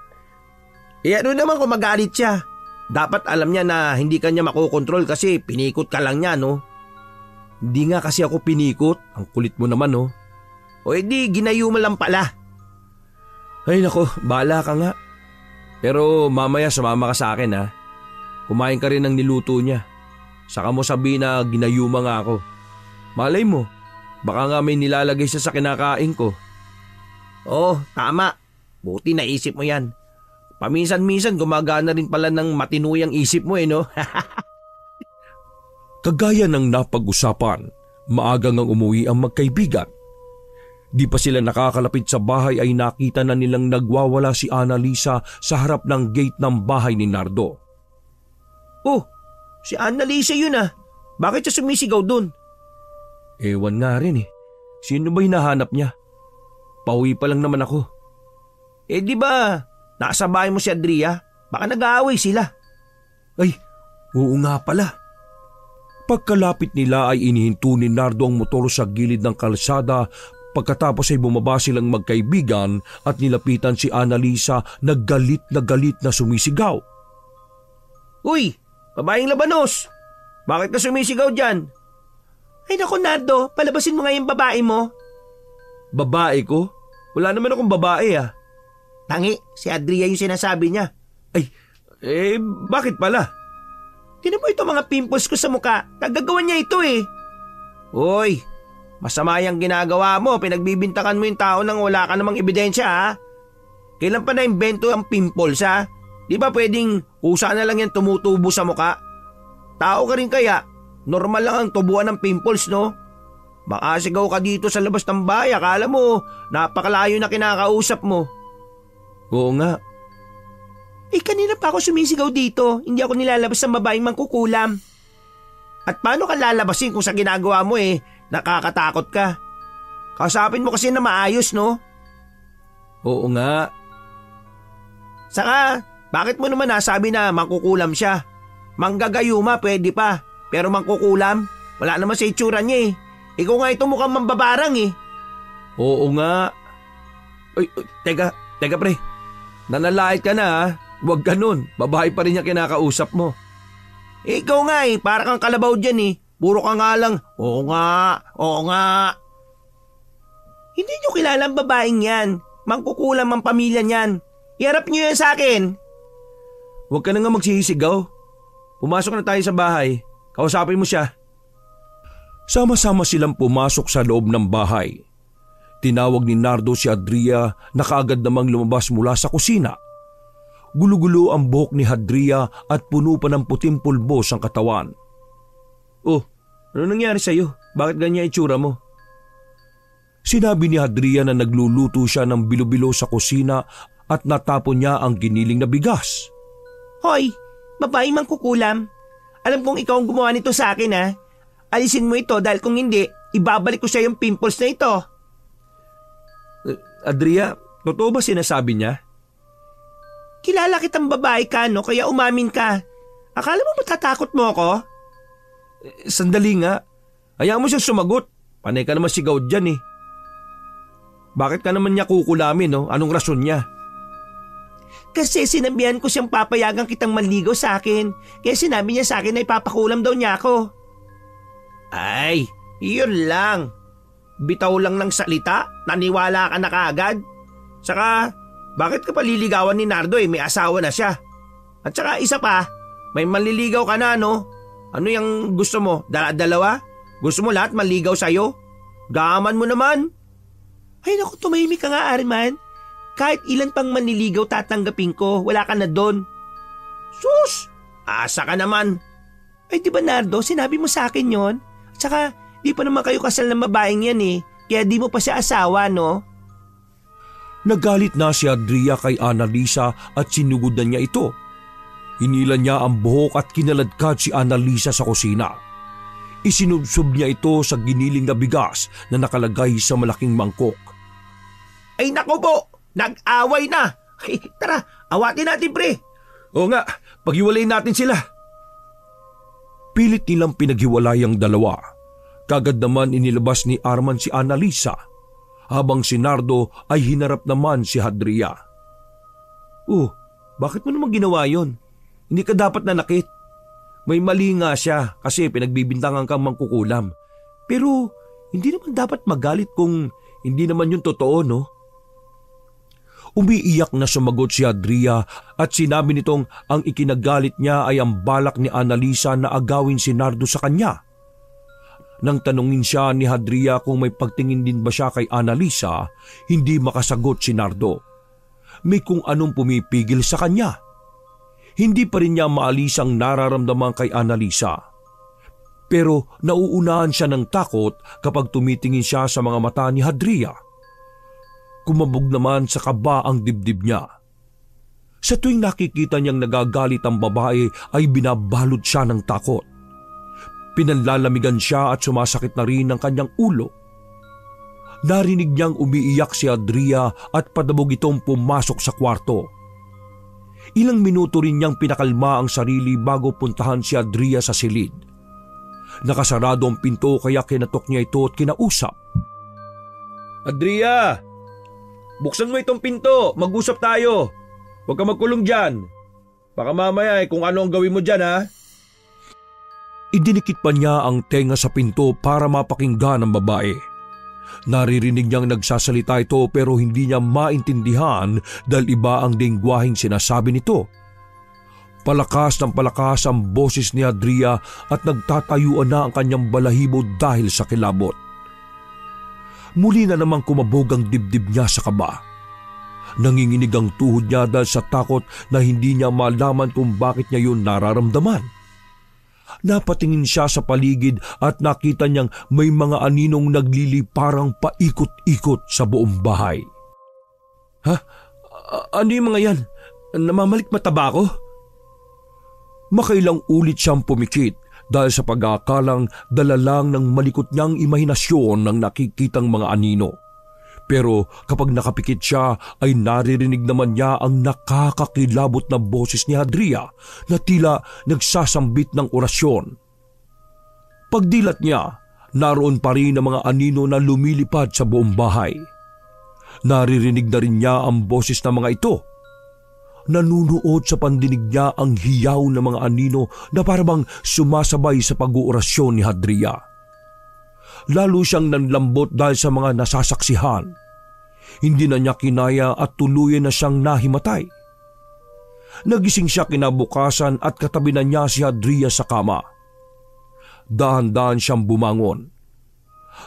Ano naman kung magalit siya? Dapat alam niya na hindi kanya makokontrol kasi pinikot ka lang niya, no? Hindi nga kasi ako pinikot. Ang kulit mo naman, no? O edi, ginayuma lang pala. Ay nako, bahala ka nga. Pero mamaya sumama ka sa akin, ha? Kumain ka rin ng niluto niya. Saka mo sabihin na ginayuma nga ako. Malay mo, baka nga may nilalagay siya sa kinakain ko. Oh, tama. Buti naisip mo yan. Paminsan-minsan gumagana rin pala ng matinuyang isip mo, no? Kagaya ng napag-usapan, maaga ngang umuwi ang magkaibigan. Di pa sila nakakalapit sa bahay ay nakita na nilang nagwawala si Annalisa sa harap ng gate ng bahay ni Nardo. Oh, si Annalisa yun ah. Bakit siya sumisigaw dun? Ewan nga rin . Sino ba hinahanap niya? Pauwi pa lang naman ako. Di ba, nasa bahay mo si Adria? Baka nag-aaway sila. Ay, oo nga pala. Pagkalapit nila ay inihinto ni Nardo ang motor sa gilid ng kalsada. Pagkatapos ay bumaba silang magkaibigan at nilapitan si Annalisa na galit na sumisigaw. Uy, babaeng labanos! Bakit ka sumisigaw dyan? Ay naku Nardo, palabasin mo nga yung babae mo. Babae ko? Wala naman akong babae . Tangi, si Adria yung sinasabi niya. Ay, bakit pala? Tinan mo ito mga pimples ko sa muka. Nagagawa niya ito . Uy, masama yung ginagawa mo. Pinagbibintakan mo yung tao nang wala ka namang ebidensya ha. Kailan pa na-invento ang pimples ha? Di ba pwedeng usa na lang yan tumutubo sa muka? Tao ka rin kaya? Normal lang ang tubuan ng pimples, no? Makasigaw ka dito sa labas ng bahay. Akala mo, napakalayo na kinakausap mo. Oo nga. Kanina pa ako sumisigaw dito. Hindi ako nilalabas ng babaeng mangkukulam. At paano ka lalabasin kung sa ginagawa mo nakakatakot ka? Kausapin mo kasi na maayos, no? Oo nga. Saka, bakit mo naman nasabi na mangkukulam siya? Manggagayuma pwede pa, pero mangkukulam, wala naman sa itsura niya . Ikaw nga ito mukhang mambabarang . Oo nga. Ay, teka pre. Nanalait ka na ha. Huwag ganun. Babae pa rin niya kinakausap mo. Ikaw nga para kang kalabaw dyan . Puro ka nga lang, oo nga. Hindi niyo kilala ang babaeng yan. Mangkukulam ang pamilya niyan. Iharap niyo yan sa akin. Huwag ka na nga magsisigaw. Pumasok na tayo sa bahay. Kausapin mo siya. Sama-sama silang pumasok sa loob ng bahay. Tinawag ni Nardo si Adria na kaagad namang lumabas mula sa kusina. Gulo-gulo ang buhok ni Adria at puno pa ng puting pulbos ang katawan. Oh, ano nangyari sa'yo? Bakit ganyan itsura mo? Sinabi ni Adria na nagluluto siya ng bilo-bilo sa kusina at natapon niya ang giniling na bigas. Hoy, babaeng mangkukulam. Alam kong ikaw ang gumawa nito sa akin ha. Alisin mo ito dahil kung hindi, ibabalik ko siya yung pimples na ito. Adria, totoo ba sinasabi niya? Kilala kitang babae ka no, kaya umamin ka. Akala mo matatakot mo ako? Sandali nga. Hayaan mo siyang sumagot. Panay ka naman sigaw dyan . Bakit ka naman niya kukulamin no? Anong rason niya? Kasi sinabihan ko siyang papayagan kitang manligaw sa akin. Kaya sinabi niya sa akin na ipapakulam daw niya ako. Ay, yun lang. Bitaw lang ng salita, naniwala ka na kaagad. Saka, bakit ka paliligawan ni Nardo may asawa na siya? At saka isa pa, may manliligaw ka na no? Ano yung gusto mo? Dalawa? Gusto mo lahat manligaw sa'yo? Gaman mo naman. Ay naku, tumahimik ka nga Arman. Kahit ilan pang manliligaw tatanggapin ko, wala ka na doon. Sus, asa ka naman. Ay di ba Nardo, sinabi mo sa akin yon? At saka di pa naman kayo kasal ng babaeng yan eh. Kaya di mo pa siya asawa, no? Nagalit na si Adria kay Annalisa at sinugudan niya ito. Hinila niya ang buhok at kinaladkad si Annalisa sa kusina. Isinubsob niya ito sa giniling na bigas na nakalagay sa malaking mangkok. Ay nako po, nag-away na. Ay, tara, awatin natin pre. Oo nga, paghiwalayin natin sila. Pilit nilang pinaghiwalay ang dalawa. Kagad naman inilabas ni Arman si Annalisa, habang si Nardo ay hinarap naman si Hadria. Oh, bakit mo naman ginawa yon? Hindi ka dapat nanakit. May mali nga siya kasi pinagbibintangan kang mangkukulam. Pero hindi naman dapat magalit kung hindi naman yun totoo, no? Umiiyak na sumagot si Hadria at sinabi nitong ang ikinagalit niya ay ang balak ni Annalisa na agawin si Nardo sa kanya. Nang tanungin siya ni Hadria kung may pagtingin din ba siya kay Annalisa, hindi makasagot si Nardo. May kung anong pumipigil sa kanya. Hindi pa rin niya maalis ang nararamdaman kay Annalisa. Pero nauunahan siya ng takot kapag tumitingin siya sa mga mata ni Hadria. Kumabog naman sa kaba ang dibdib niya. Sa tuwing nakikita niyang nagagalit ang babae ay binabalot siya ng takot. Pinanlalamigan siya at sumasakit na rin ang kanyang ulo. Narinig niyang umiiyak si Adria at padabog itong pumasok sa kwarto. Ilang minuto rin niyang pinakalma ang sarili bago puntahan si Adria sa silid. Nakasarado ang pinto kaya kinatok niya ito at kinausap. Adria! Buksan mo itong pinto, mag-usap tayo. Huwag ka magkulong dyan. Baka mamaya kung ano ang gawin mo dyan ha. Idinikit pa niya ang tenga sa pinto para mapakinggan ang babae. Naririnig niyang nagsasalita ito pero hindi niya maintindihan dahil iba ang lengguwaheng sinasabi nito. Palakas ng palakas ang boses ni Adria at nagtatayuan na ang kanyang balahibo dahil sa kilabot. Muli na namang kumabog ang dibdib niya sa kaba. Nanginginig ang tuhod niya dahil sa takot na hindi niya malaman kung bakit niya yun nararamdaman. Napatingin siya sa paligid at nakita niyang may mga aninong nagliliparang paikot-ikot sa buong bahay. Ha? Ano yung mga yan? Namamalikmata ba ako? Makailang ulit siyang pumikit dahil sa pag-aakalang dala lang ng malikot niyang imahinasyon ng nakikitang mga anino. Pero kapag nakapikit siya ay naririnig naman niya ang nakakakilabot na boses ni Adria na tila nagsasambit ng orasyon. Pagdilat niya, naroon pa rin ang mga anino na lumilipad sa buong bahay. Naririnig na rin niya ang boses ng mga ito. Nanunuot sa pandinig niya ang hiyaw ng mga anino na parang sumasabay sa pag-uorasyon ni Adria. Lalo siyang nanlambot dahil sa mga nasasaksihan. Hindi na niya kinaya at tuluyan na siyang nahimatay. Nagising siya kinabukasan at katabi na niya si Adria sa kama. Dahan-dahan siyang bumangon.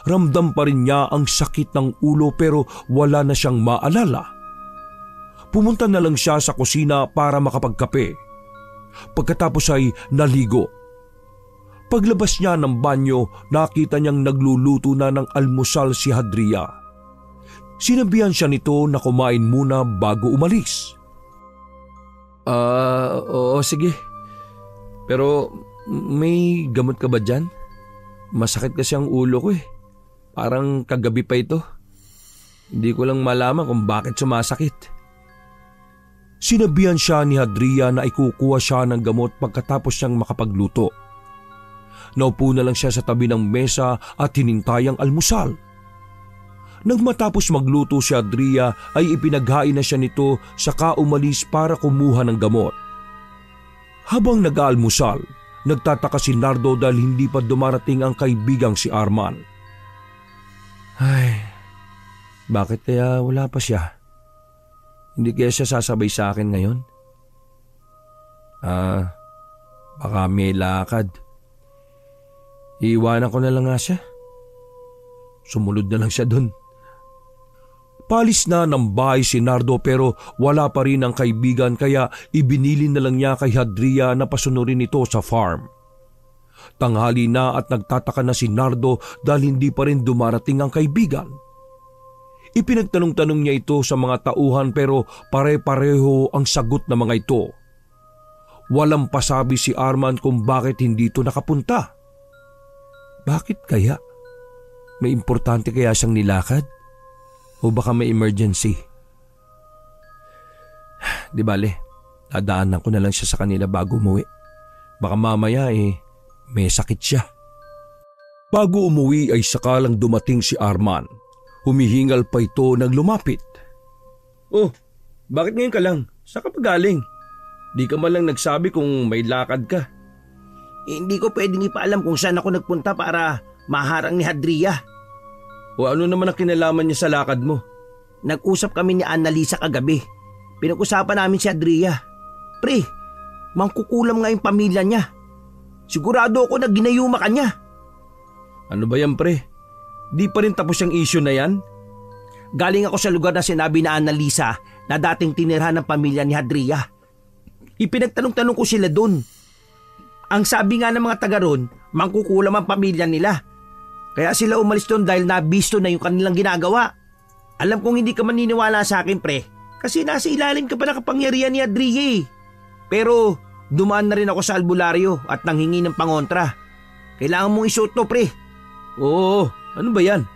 Ramdam pa rin niya ang sakit ng ulo pero wala na siyang maalala. Pumunta na lang siya sa kusina para makapagkape. Pagkatapos ay naligo. Paglabas niya ng banyo, nakita niyang nagluluto na ng almusal si Adria. Sinabihan siya nito na kumain muna bago umalis. Oo sige. Pero may gamot ka ba dyan? Masakit kasi ang ulo ko eh. Parang kagabi pa ito. Hindi ko lang malaman kung bakit sumasakit. Sinabihan siya ni Adria na ikukuha siya ng gamot pagkatapos niyang makapagluto. Naupo na lang siya sa tabi ng mesa at hinintay ang almusal. Nang matapos magluto si Adria ay ipinaghain na siya nito saka umalis para kumuha ng gamot. Habang nag-aalmusal, nagtataka si Nardo dahil hindi pa dumarating ang kaibigang si Arman. Ay, bakit kaya wala pa siya? Hindi kaya siya sasabay sa akin ngayon? Baka may lakad. Iiwanan ko na lang nga siya. Sumunod na lang siya dun. Palis na ng bahay si Nardo pero wala pa rin ang kaibigan kaya ibinili na lang niya kay Adria na pasunurin ito sa farm. Tanghali na at nagtataka na si Nardo dahil hindi pa rin dumarating ang kaibigan. Ipinagtanong-tanong niya ito sa mga tauhan pero pare-pareho ang sagot ng mga ito. Walang pasabi si Arman kung bakit hindi ito nakapunta. Bakit kaya? May importante kaya siyang nilakad? O baka may emergency? Di bale, dadaanan ko na lang siya sa kanila bago umuwi. Baka mamaya may sakit siya. Bago umuwi ay sakalang dumating si Arman. Humihingal pa ito nang lumapit. Oh, bakit ngayon ka lang? Saan ka pa galing? Di ka man lang nagsabi kung may lakad ka. Hindi ko pwedeng ipaalam kung saan ako nagpunta para maharang ni Hadria. O ano naman ang kinalaman niya sa lakad mo? Nag-usap kami ni Annalisa kagabi. Pinag-usapan namin si Hadria. Pre, mangkukulam nga yung pamilya niya. Sigurado ako na ginayuma ka niya. Ano ba yan, pre? Di pa rin tapos yung issue na yan? Galing ako sa lugar na sinabi na Annalisa na dating tinirhan ng pamilya ni Hadria. Ipinagtanong-tanong ko sila dun. Ang sabi nga ng mga taga ron, mangkukulam ang pamilya nila. Kaya sila umalis doon dahil nabisto na yung kanilang ginagawa. Alam kong hindi ka maniniwala sa akin, pre, kasi nasa ilalim ka pa ng kapangyarihan ni Hadria. Pero dumaan na rin ako sa albularyo at nanghingi ng pangontra. Kailangan mong isuot to, pre. Oo, ano ba yan?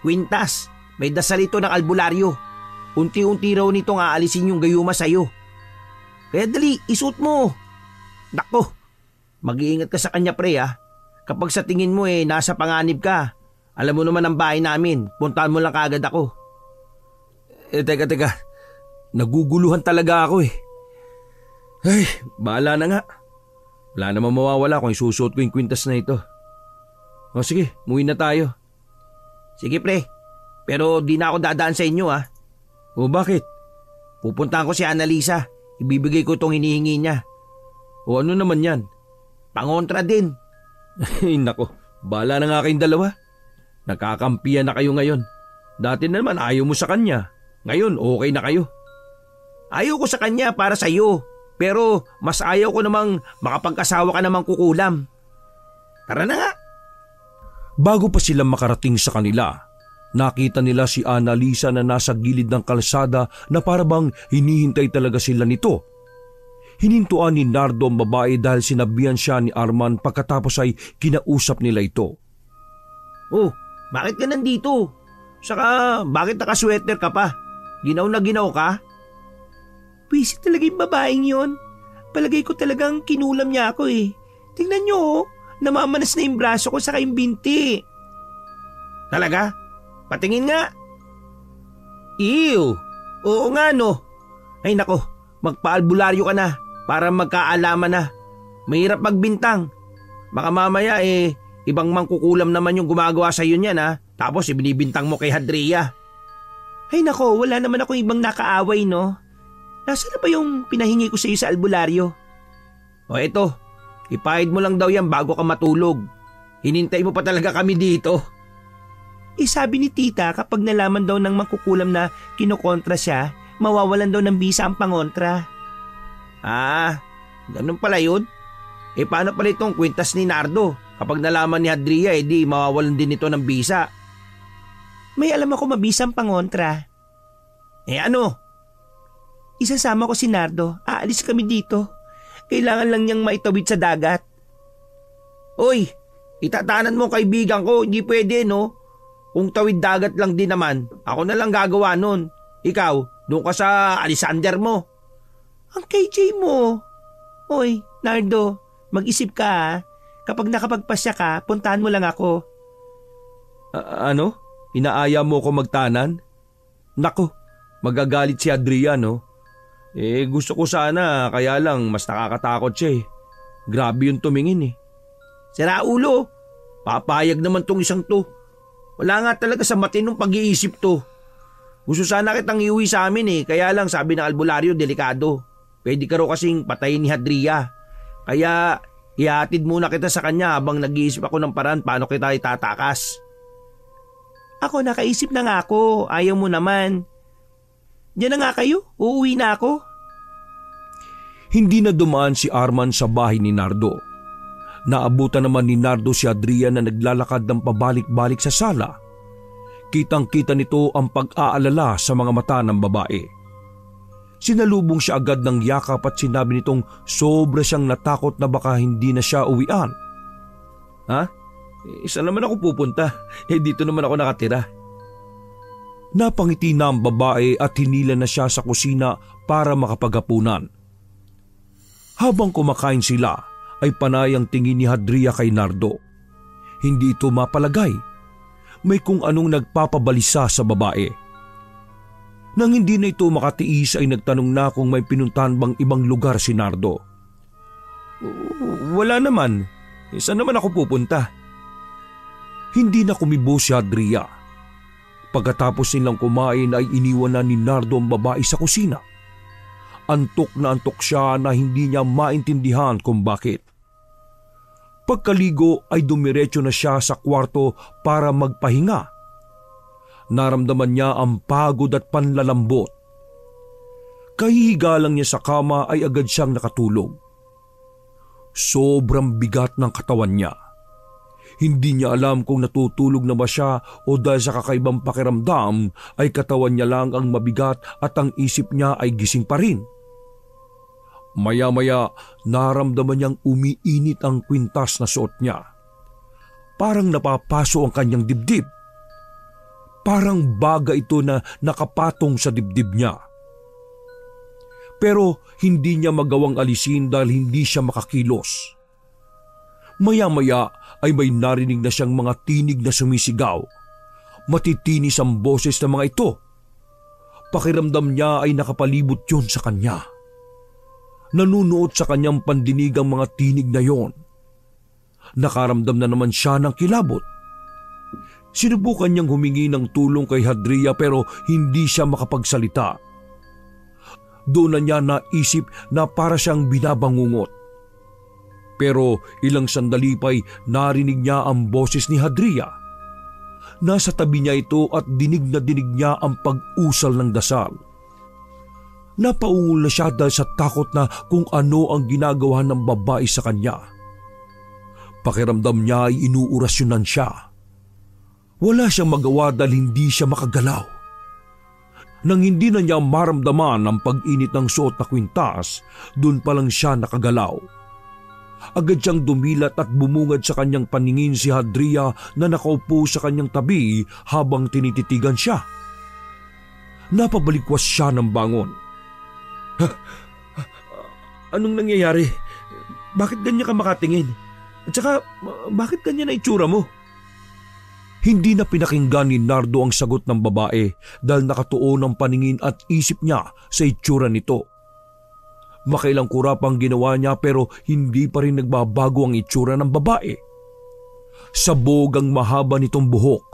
Kwintas, may dasal ito ng albularyo. Unti-unti raw nitong aalisin yung gayuma sa'yo. Kaya dali, isuot mo. Nako, mag-iingat ka sa kanya, pre, ha. Kapag sa tingin mo nasa panganib ka, alam mo naman ang bahay namin, puntahan mo lang kaagad ako. Teka. Naguguluhan talaga ako Ay, bahala na nga. Wala namang mawawala kung isusuot ko yung kwintas na ito. O sige, muwi na tayo. Sige, pre. Pero di na ako dadaan sa inyo, ha. O bakit? Pupuntahan ko si Annalisa. Ibibigay ko itong hinihingi niya. O ano naman yan? Pangontra din. Ay nako, bahala na nga kayong dalawa. Nagkakampiyan na kayo ngayon. Dati naman ayaw mo sa kanya. Ngayon okay na kayo. Ayaw ko sa kanya para sa iyo. Pero mas ayaw ko namang makapagkasawa ka namang kukulam. Tara na nga. Bago pa sila makarating sa kanila, nakita nila si Annalisa na nasa gilid ng kalsada na parabang hinihintay talaga sila nito. Hinintuan ni Nardo ang babae dahil sinabihan siya ni Arman pagkatapos ay kinausap nila ito. Oh, bakit ka nandito? Saka bakit nakasweater ka pa? Ginaw na ginaw ka? Wisit talaga yung babaeng yon. Palagay ko talagang kinulam niya ako Tingnan niyo namamanas na yung braso ko saka yung binti. Talaga? Patingin nga. Ew! Oo nga no. Ay nako, magpaalbularyo ka na para magkaalaman na. Mahirap magbintang. Baka mamaya ibang mangkukulam naman yung gumagawa sa iyo niyan ha. Tapos ibinibintang mo kay Hadria. Ay nako, wala naman akong ibang nakaaway no. Nasaan na ba yung pinahingi ko sa iyo sa albularyo? O eto, ipahid mo lang daw yan bago ka matulog. Hinintay mo pa talaga kami dito. Sabi ni tita kapag nalaman daw ng mangkukulam na kinokontra siya, mawawalan daw ng bisa ang pangontra. Ah, ganun pala yun? Paano pala itong kwintas ni Nardo? Kapag nalaman ni Hadria, di mawawalan din ito ng bisa. May alam ako mabisang pangontra. Ano? Isasama ko si Nardo. Aalis kami dito. Kailangan lang niyang maitawid sa dagat. Uy, itatanan mo kaibigan ko. Hindi pwede no? Kung tawid dagat lang din naman, ako na lang gagawa nun. Ikaw, doon ka sa Alexander mo. Ang KJ mo. Uy, Nardo, mag-isip ka ha. Kapag nakapagpasya ka, puntahan mo lang ako. Ano? Inaaya mo ko magtanan? Nako, magagalit si Adriano. Gusto ko sana, kaya lang mas nakakatakot siya Grabe yung tumingin Sira ulo, papayag naman tong isang to. Wala nga talaga sa matinong pag-iisip to. Gusto sana kitang iuwi sa amin kaya lang sabi ng albularyo delikado. Pwede ka raw kasing patayin ni Hadria. Kaya ihatid muna kita sa kanya habang nag-iisip ako ng paraan paano kita itatakas. Ako nakaisip na nga ako, ayaw mo naman. Diyan na nga kayo, uuwi na ako. Hindi na dumaan si Arman sa bahay ni Nardo. Naabutan naman ni Nardo si Adrian na naglalakad ng pabalik-balik sa sala. Kitang-kita nito ang pag-aalala sa mga mata ng babae. Sinalubong siya agad ng yakap at sinabi nitong sobra siyang natakot na baka hindi na siya uwian. Ha? Isa naman ako pupunta. Dito naman ako nakatira. Napangiti na ang babae at hinila na siya sa kusina para makapaghapunan. Habang kumakain sila, ay panay ang tingin ni Hadria kay Nardo. Hindi ito mapalagay. May kung anong nagpapabalisa sa babae. Nang hindi na ito makatiis ay nagtanong na kung may pinuntahan bang ibang lugar si Nardo. Wala naman. Saan naman ako pupunta? Hindi na kumibo si Hadria. Pagkatapos nilang kumain ay iniwan na ni Nardo ang babae sa kusina. Antok na antok siya na hindi niya maintindihan kung bakit. Pagkaligo ay dumiretso na siya sa kwarto para magpahinga. Naramdaman niya ang pagod at panlalambot. Kahihiga lang niya sa kama ay agad siyang nakatulog. Sobrang bigat ng katawan niya. Hindi niya alam kung natutulog na ba siya o dahil sa kakaibang pakiramdam ay katawan niya lang ang mabigat at ang isip niya ay gising pa rin. Maya-maya naramdaman niyang umiinit ang kwintas na suot niya. Parang napapaso ang kanyang dibdib. Parang baga ito na nakapatong sa dibdib niya. Pero hindi niya magawang alisin dahil hindi siya makakilos. Maya-maya ay may narinig na siyang mga tinig na sumisigaw. Matitinis ang boses ng mga ito. Pakiramdam niya ay nakapalibot yun sa kanya. Nanunuot sa kanyang pandinig ang mga tinig na yon. Nakaramdam na naman siya ng kilabot. Sinubukan niyang humingi ng tulong kay Hadria pero hindi siya makapagsalita. Doon na niya naisip na para siyang binabangungot. Pero ilang sandali pa'y narinig niya ang boses ni Hadria. Nasa tabi niya ito at dinig na dinig niya ang pag-usal ng dasal. Napaungol na siya dahil sa takot na kung ano ang ginagawa ng babae sa kanya. Pakiramdam niya ay inuurasyonan siya. Wala siyang magawa dahil hindi siya makagalaw. Nang hindi na niya maramdaman ang pag-init ng suot na kwintas, doon pa lang siya nakagalaw. Agad siyang dumilat at bumungad sa kanyang paningin si Hadria na nakaupo sa kanyang tabi habang tinititigan siya. Napabalikwas siya ng bangon. Anong nangyayari? Bakit ganyan ka makatingin? At saka, bakit ganyan na itsura mo? Hindi na pinakinggan ni Nardo ang sagot ng babae dahil nakatuon ang paningin at isip niya sa itsura nito. Makailang kurap ang ginawa niya pero hindi pa rin nagbabago ang itsura ng babae. Sabog ang mahaba nitong buhok.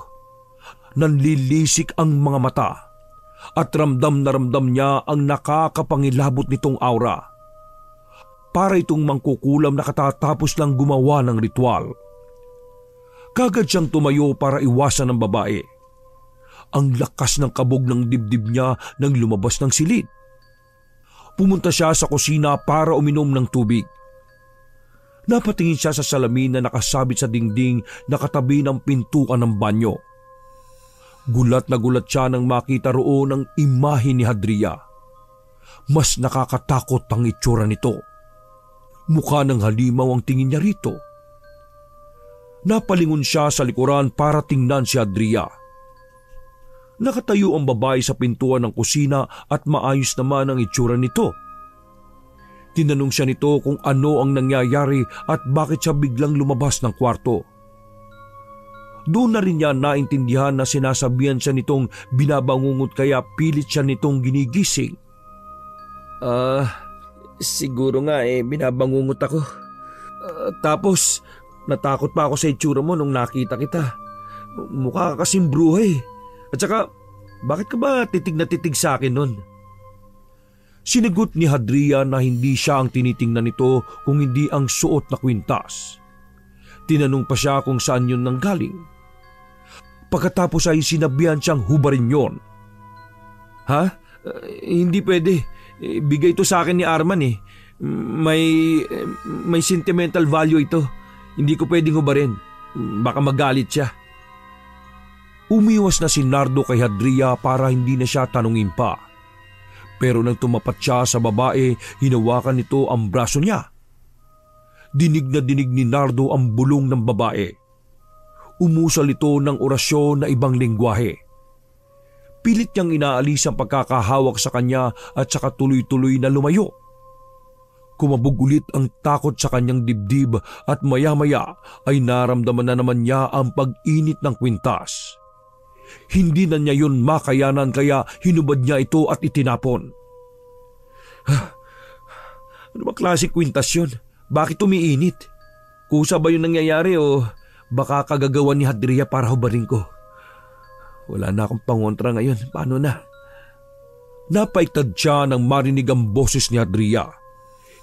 Nanlilisik ang mga mata. At ramdam na ramdam niya ang nakakapangilabot nitong aura. Para itong mangkukulam na katatapos lang gumawa ng ritual. Kagad siyang tumayo para iwasan ng babae. Ang lakas ng kabog ng dibdib niya nang lumabas ng silid. Pumunta siya sa kusina para uminom ng tubig. Napatingin siya sa salamin na nakasabit sa dingding na katabi ng pintuan ng banyo. Gulat na gulat siya nang makita roon ang imahe ni Hadria. Mas nakakatakot ang itsura nito. Mukha ng halimaw ang tingin niya rito. Napalingon siya sa likuran para tingnan si Hadria. Nakatayo ang babae sa pintuan ng kusina at maayos naman ang itsura nito. Tinanong siya nito kung ano ang nangyayari at bakit siya biglang lumabas ng kwarto. Doon na rin niya naintindihan na sinasabihan siya nitong binabangungot kaya pilit siya nitong ginigising. Siguro nga binabangungot ako. Tapos natakot pa ako sa itsura mo nung nakita kita. Mukha ka kasing bruha eh. At saka, bakit ka ba titig na titig sa akin nun? Sinagot ni Hadria na hindi siya ang tinitingnan nito kung hindi ang suot na kwintas. Tinanong pa siya kung saan yun nanggaling. Pagkatapos ay sinabihan siyang hubarin yon. Ha? Hindi pwede. Bigay ito sa akin ni Arman eh. May sentimental value ito. Hindi ko pwedeng hubarin. Baka magalit siya. Umiwas na si Nardo kay Hadria para hindi na siya tanungin pa. Pero nang tumapat siya sa babae, hinawakan nito ang braso niya. Dinig na dinig ni Nardo ang bulong ng babae. Umusal ito ng orasyon na ibang lengguwahe. Pilit niyang inaalis ang pagkakahawak sa kanya at saka tuloy-tuloy na lumayo. Kumabog ulit ang takot sa kanyang dibdib at maya-maya ay naramdaman na naman niya ang pag-init ng kwintas. Hindi na niya yun makayanan kaya hinubad niya ito at itinapon. Ano ba klaseng kwintas yun? Bakit umiinit? Kusa ba yung nangyayari o baka kagagawan ni Hadria para hubarin ko? Wala na akong pangontra ngayon. Paano na? Napaiktad siya nang marinig ang boses ni Hadria.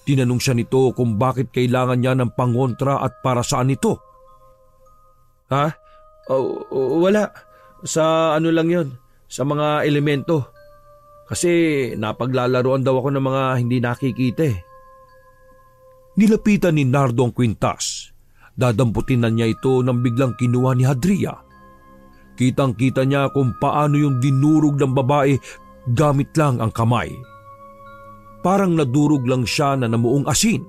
Tinanong siya nito kung bakit kailangan niya ng pangontra at para saan ito. Ha? Wala. Sa ano lang yon, sa mga elemento. Kasi napaglalaroan daw ako ng mga hindi nakikita eh. Nilapitan ni Nardo ang kwintas. Dadamputin na niya ito nang biglang kinuha ni Hadria. Kitang-kita niya kung paano yung dinurog ng babae gamit lang ang kamay. Parang nadurog lang siya na namuong asin.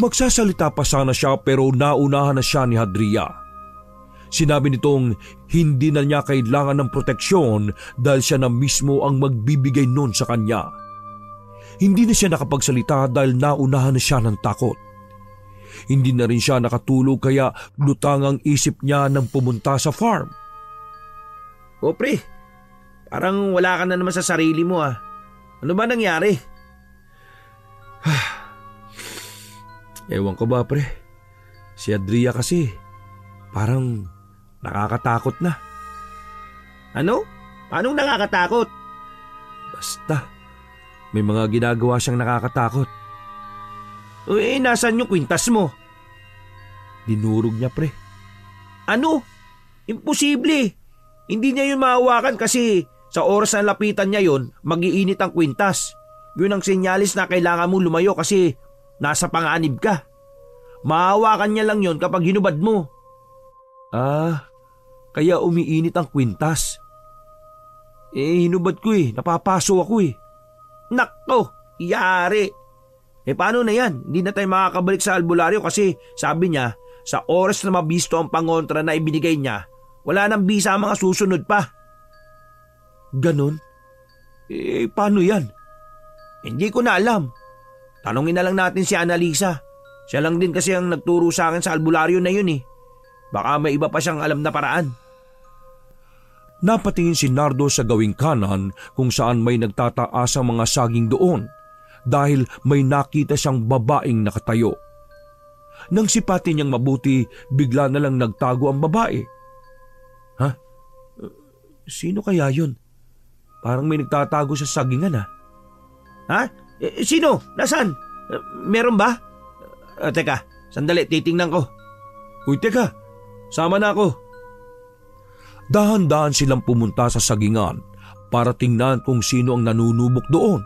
Magsasalita pa sana siya pero naunahan na siya ni Hadria. Sinabi nitong hindi na niya kailangan ng proteksyon dahil siya na mismo ang magbibigay nun sa kanya. Hindi na siya nakapagsalita dahil naunahan na siya ng takot. Hindi na rin siya nakatulog kaya lutang ang isip niya nang pumunta sa farm. O pre, parang wala ka na naman sa sarili mo ah. Ano ba nangyari? Ewan ko ba pre, si Hadria kasi parang nakakatakot na. Ano? Anong nakakatakot? Basta, may mga ginagawa siyang nakakatakot. Nasaan yung kwintas mo? Dinurog niya pre. Ano? Imposible. Hindi niya yun mahawakan kasi sa oras na lapitan niya yun, mag-iinit ang kwintas. Yun ang senyalis na kailangan mo lumayo kasi nasa panganib ka. Mahawakan niya lang yun kapag hinubad mo. Kaya umiinit ang kwintas. Hinubad ko napapaso ako Nakto, yari. Paano na yan? Hindi na tayo makakabalik sa albularyo kasi sabi niya, sa oras na mabisto ang pangontra na ibinigay niya, wala nang bisa ang mga susunod pa. Ganon? Paano yan? Hindi ko na alam. Tanungin na lang natin si Annalisa. Siya lang din kasi ang nagturo sa akin sa albularyo na yun Baka may iba pa siyang alam na paraan. Napatingin si Nardo sa gawing kanan kung saan may nagtataas ang mga saging doon dahil may nakita siyang babaeng nakatayo. Nang sipatin niyang mabuti, bigla na lang nagtago ang babae. Ha? Sino kaya yun? Parang may nagtatago sa sagingan Ha? Sino? Nasaan? Meron ba? Teka, sandali, titingnan ko. Uy, teka, sama na ako. Dahan-dahan silang pumunta sa sagingan para tingnan kung sino ang nanunubok doon.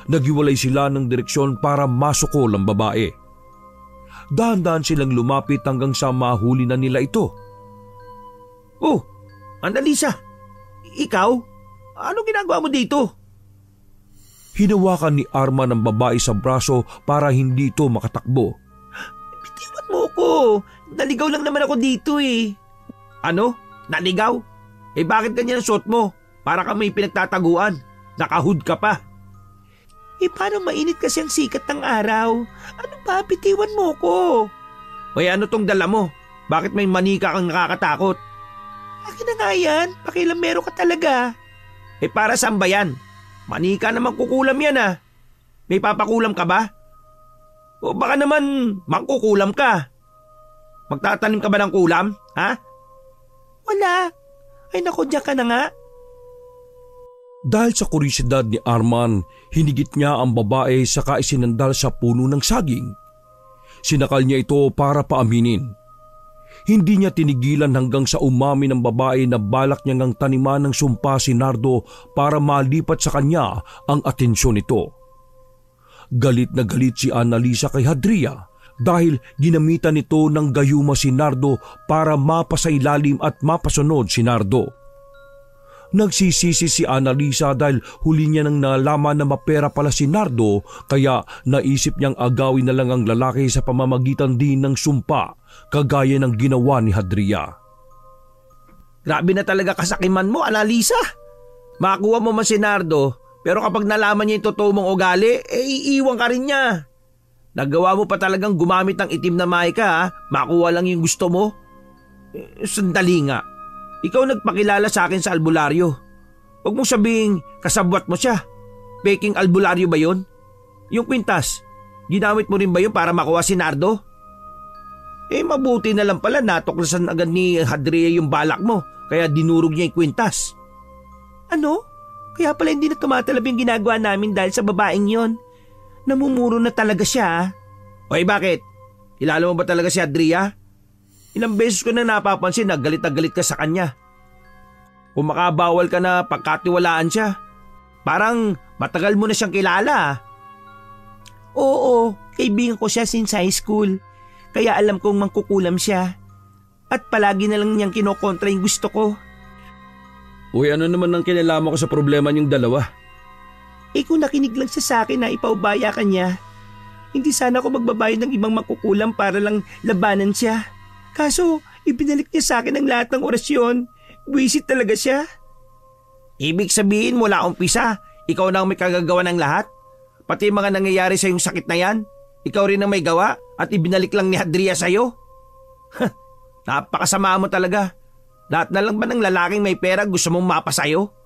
Naghiwalay sila ng direksyon para masukol ang babae. Dahan-dahan silang lumapit hanggang sa mahuli na nila ito. Oh, Annalisa, ikaw? Ano ginagawa mo dito? Hinawakan ni Arman ang babae sa braso para hindi ito makatakbo. Bitiwan mo ko. Naligaw lang naman ako dito Ano? Naligaw? Bakit ganyan ang suot mo? Para ka may pinagtataguan. Nakahood ka pa. Paano mainit kasi ang sikat ng araw? Ano pa? Bitiwan mo ko. Ano tong dala mo? Bakit may manika kang nakakatakot? Akin na nga yan. Pakilamero ka talaga. Para saan ba yan? Manika naman kukulam yan May papakulam ka ba? O baka naman mangkukulam ka. Magtatanim ka ba ng kulam? Ha? Wala. Ay naku, diyan ka na nga. Dahil sa kurisidad ni Arman, hinigit niya ang babae saka isinandal sa puno ng saging. Sinakal niya ito para paaminin. Hindi niya tinigilan hanggang sa umamin ng babae na balak niya ngang taniman ng sumpa si Nardo para malipat sa kanya ang atensyon nito. Galit na galit si Annalisa kay Hadria dahil ginamitan nito ng gayuma si Nardo para mapasailalim at mapasunod si Nardo. Nagsisisi si Annalisa dahil huli niya nang nalaman na mapera pala si Nardo, kaya naisip niyang agawin na lang ang lalaki sa pamamagitan din ng sumpa kagaya ng ginawa ni Hadria. Grabe na talaga kasakiman mo, Annalisa. Makakuha mo man si Nardo, pero kapag nalaman niya yung totoo mong ugali, iiwan ka rin niya. Nagawa mo pa talagang gumamit ng itim na mahika, ha? Makuha lang yung gusto mo. Sandali nga. Ikaw nagpakilala sa akin sa albularyo. Huwag mong sabihing kasabwat mo siya. Peking albularyo ba yun? Yung kwintas, ginamit mo rin ba yun para makuha si Nardo? Mabuti na lang pala natuklasan agad ni Hadria yung balak mo, kaya dinurog niya yung kwintas. Ano? Kaya pala hindi na tumatalab yung ginagawa namin dahil sa babaeng yon. Namumuro na talaga siya. Oy, bakit? Kilala mo ba talaga si Hadria? Ilang beses ko na napapansin na galit ka sa kanya. Kung makabawal ka na pagkatiwalaan siya. Parang matagal mo na siyang kilala. Oo, kaibigan ko siya since high school. Kaya alam kong mangkukulam siya. At palagi na lang niyang kinokontra yung gusto ko. Uy, ano naman ang kinalaman ko sa problema niyong dalawa? Kung nakinig lang siya sa akin na ipaubaya ka niya, hindi sana ako magbabayad ng ibang makukulam para lang labanan siya. Kaso, ibinalik niya sa akin ang lahat ng orasyon. Buwisit talaga siya. Ibig sabihin mula umpisa, ikaw na ang may kagagawa ng lahat? Pati mga nangyayari sa yung sakit na yan, ikaw rin ang may gawa at ibinalik lang ni Hadria sa'yo? Napakasama mo talaga. Lahat na lang ba ng lalaking may pera gusto mong mapasayo?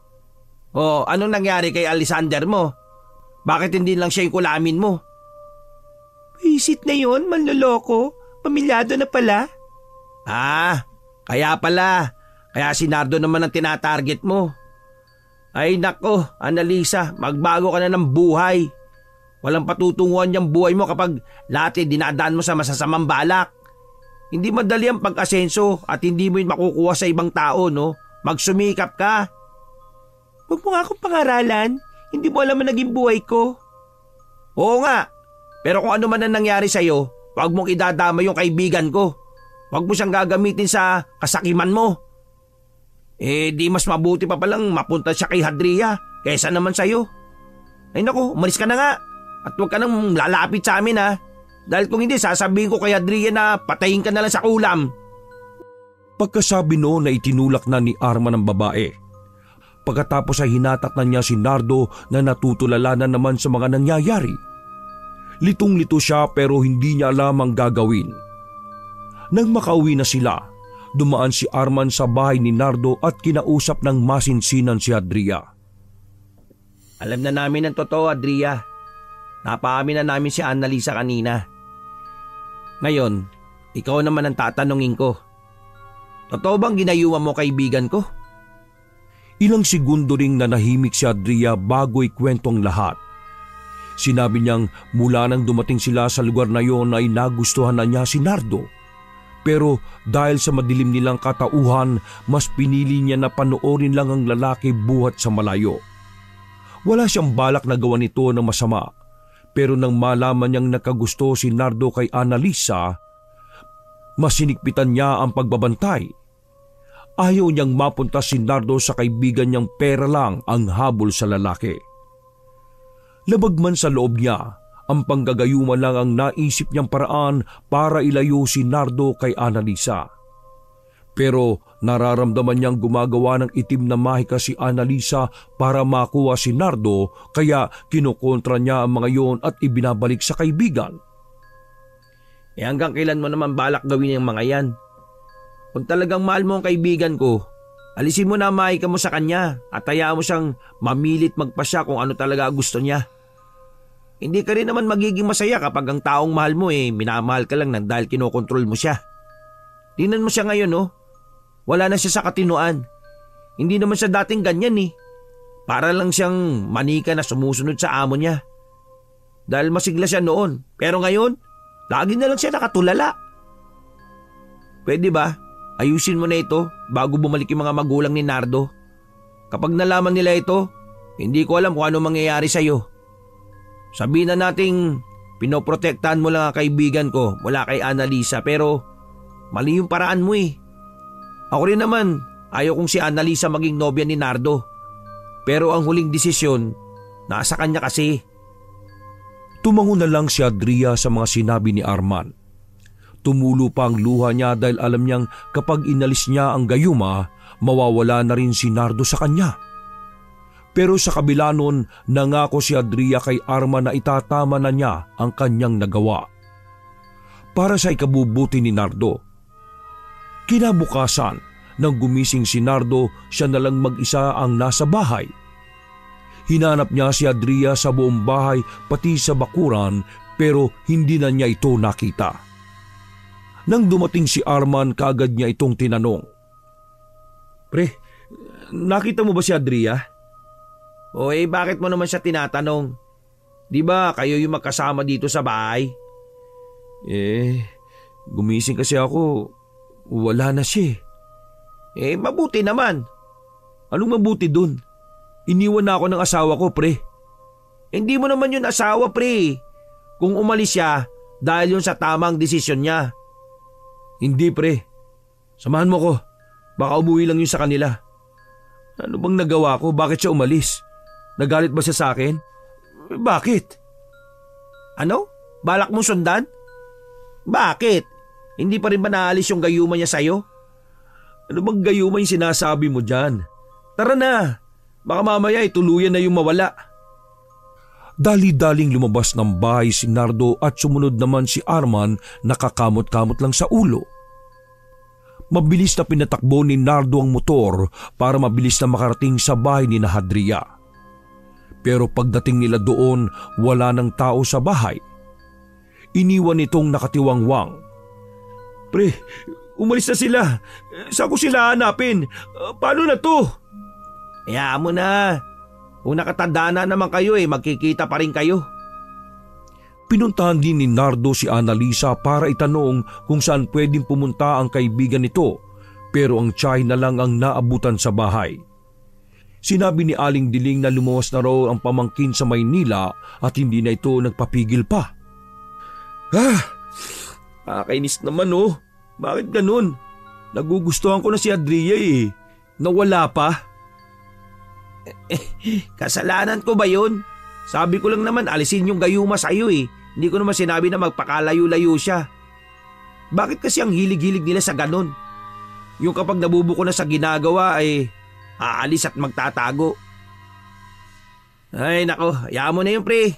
O anong nangyari kay Alexander mo? Bakit hindi lang siya yung kulamin mo? Buwisit na yun, manloloko. Pamilyado na pala. Kaya pala. Kaya si Nardo naman ang tinatarget mo. Ay nako, Annalisa, magbago ka na ng buhay. Walang patutunguhan yung buhay mo kapag lahat dinadaan mo sa masasamang balak. Hindi madali ang pag-asenso at hindi mo yun makukuha sa ibang tao, no? Magsumikap ka. Huwag mo nga akong pangaralan. Hindi mo alam ang naging buhay ko. Oo nga, pero kung ano man ang nangyari sa'yo, huwag mong idadama yung kaibigan ko. Huwag mo siyang gagamitin sa kasakiman mo. Di mas mabuti pa palang mapunta siya kay Hadria kaysa naman sa'yo. Ay naku, umalis ka na nga. At huwag ka nang lalapit sa amin, ha. Dahil kung hindi, sasabihin ko kay Hadria na patayin ka na lang sa ulam. Pagkasabi noon na itinulak na ni Arman ang babae. Pagkatapos ay hinatak na niya si Nardo na natutulala na naman sa mga nangyayari. Litong-lito siya pero hindi niya alam ang gagawin. Nang makauwi na sila, dumaan si Arman sa bahay ni Nardo at kinausap ng masinsinan si Hadria. Alam na namin ang totoo, Hadria. Napaamin na namin si Annalisa kanina. Ngayon, ikaw naman ang tatanungin ko. Totoo bang ginayuman mo kaibigan ko? Ilang segundo ring nanahimik si Hadria bago ikwento ang lahat. Sinabi niyang mula nang dumating sila sa lugar na yon ay nagustuhan na niya si Nardo. Pero dahil sa madilim nilang katauhan, mas pinili niya na panoorin lang ang lalaki buhat sa malayo. Wala siyang balak na gawa nito ng masama. Pero nang malaman niyang nakagusto si Nardo kay Annalisa, masinikpitan niya ang pagbabantay. Ayaw niyang mapunta si Nardo sa kaibigan niyang pera lang ang habol sa lalaki. Labag man sa loob niya, ang panggagayuma lang ang naisip niyang paraan para ilayo si Nardo kay Annalisa. Pero nararamdaman niyang gumagawa ng itim na mahika si Annalisa para makuha si Nardo, kaya kinukontra niya ang mga yon at ibinabalik sa kaibigan. Hanggang kailan mo naman balak gawin yung mga yan? Kung talagang mahal mo ang kaibigan ko, alisin mo na ang mahika mo sa kanya at hayaan mo siyang mamilit magpasya kung ano talaga gusto niya. Hindi ka rin naman magiging masaya kapag ang taong mahal mo minamahal ka lang dahil kinokontrol mo siya. Tingnan mo siya ngayon, no? Wala na siya sa katinuan. Hindi naman siya dating ganyan, Para lang siyang manika na sumusunod sa amo niya. Dahil masigla siya noon. Pero ngayon, lagi na lang siya nakatulala. Pwede ba? Ayusin mo na ito bago bumalik yung mga magulang ni Nardo. Kapag nalaman nila ito, hindi ko alam kung ano mangyayari sa'yo. Sabihin na nating pinoprotektahan mo lang ang kaibigan ko mula kay Annalisa, pero mali yung paraan mo eh. Ako rin naman, ayaw kong si Annalisa maging nobya ni Nardo. Pero ang huling desisyon, nasa kanya kasi. Tumango na lang si Adria sa mga sinabi ni Arman. Tumulo pa ang luha niya dahil alam niyang kapag inalis niya ang gayuma, mawawala na rin si Nardo sa kanya. Pero sa kabila nun, nangako si Adria kay Arman na itatama na niya ang kanyang nagawa. Para sa ikabubuti ni Nardo. Kinabukasan, nang gumising si Nardo, siya na lang mag-isa ang nasa bahay. Hinanap niya si Adria sa buong bahay pati sa bakuran pero hindi na niya ito nakita. Nang dumating si Arman, kaagad niya itong tinanong. Pre, nakita mo ba si Adria? O bakit mo naman siya tinatanong? Di ba kayo yung magkasama dito sa bahay? Gumising kasi ako, wala na siya. Mabuti naman. Anong mabuti dun? Iniwan na ako ng asawa ko, pre. Hindi mo naman yun asawa, pre. Kung umalis siya dahil yun sa tamang desisyon niya. Hindi, pre. Samahan mo ko. Baka umuwi lang yun sa kanila. Ano bang nagawa ko? Bakit siya umalis? Nagalit ba siya sa akin? Bakit? Ano? Balak mong sundan? Bakit? Hindi pa rin ba naalis yung gayuma niya sa'yo? Ano bang gayuma yung sinasabi mo dyan? Tara na. Baka mamaya tuluyan na yung mawala. Dali-daling lumabas ng bahay si Nardo at sumunod naman si Arman, nakakamot-kamot lang sa ulo. Mabilis na pinatakbo ni Nardo ang motor para mabilis na makarating sa bahay ni Adria. Pero pagdating nila doon, wala ng tao sa bahay. Iniwan itong nakatiwangwang. Pre, umalis na sila. Saan ko sila hanapin? Paano na to? Hayaan mo na. Kung nakatanda na naman kayo magkikita pa rin kayo. Pinuntahan din ni Nardo si Annalisa para itanong kung saan pwedeng pumunta ang kaibigan nito, pero ang tiyahin na lang ang naabutan sa bahay. Sinabi ni Aling Diling na lumuwas na raw ang pamangkin sa Maynila at hindi na ito nagpapigil pa. Nakakainis naman Bakit ganun? Nagugustuhan ko na si Adria Nawala pa. Kasalanan ko ba yun? Sabi ko lang naman alisin yung gayuma sa'yo Hindi ko naman sinabi na magpakalayo-layo siya. Bakit kasi ang hilig-hilig nila sa ganun? Yung kapag nabubuko na sa ginagawa aalis at magtatago. Ay nako, hayaan mo na yun pre.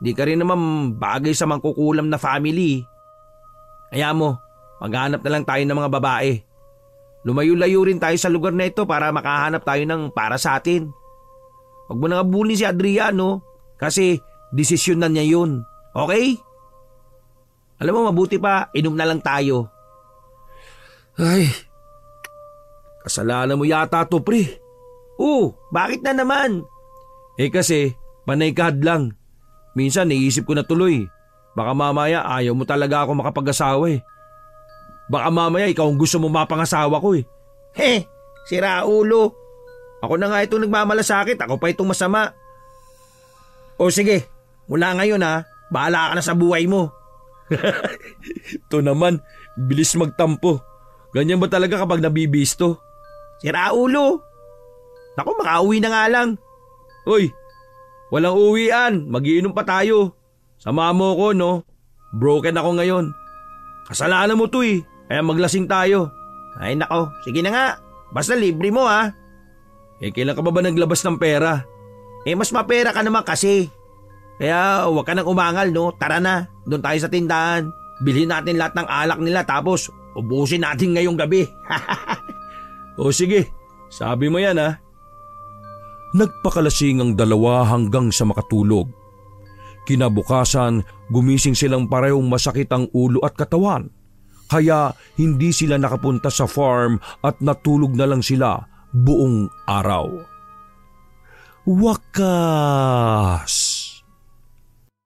Di ka rin naman bagay sa mangkukulam na family. Hayaan mo, maghanap na lang tayo ng mga babae. Lumayo-layo rin tayo sa lugar na ito para makahanap tayo ng para sa atin. Huwag mo nang abulin si Adria, kasi desisyon na niya yun. Okay? Alam mo, mabuti pa, inom na lang tayo. Ay, kasalanan mo yata to, pre. Bakit na naman? Kasi, panay kahadlang. Minsan, naisip ko na tuloy. Baka mamaya, ayaw mo talaga ako makapag-asawa Baka mamaya, ikaw ang gusto mo mapangasawa ko sira ulo. Ako na nga itong nagmamalasakit, ako pa itong masama. O sige, mula ngayon bahala ka na sa buhay mo. Ito naman, bilis magtampo. Ganyan ba talaga kapag nabibisto? Sira ulo. Naku, makauwi na nga lang. Uy, walang uwian, magiinom pa tayo. Sama mo ko, Broken ako ngayon. Kasalanan mo to kaya maglasing tayo. Ay nako, sige na nga. Basta libre mo Kailan ka ba naglabas ng pera? Mas mapera ka naman kasi. Kaya huwag ka nang umangal Tara na, doon tayo sa tindahan. Bilhin natin lahat ng alak nila tapos ubusin natin ngayong gabi. O sige, sabi mo yan Nagpakalasing ang dalawa hanggang sa makatulog. Kinabukasan, gumising silang parehong masakit ang ulo at katawan. Kaya hindi sila nakapunta sa farm at natulog na lang sila buong araw. Wakas!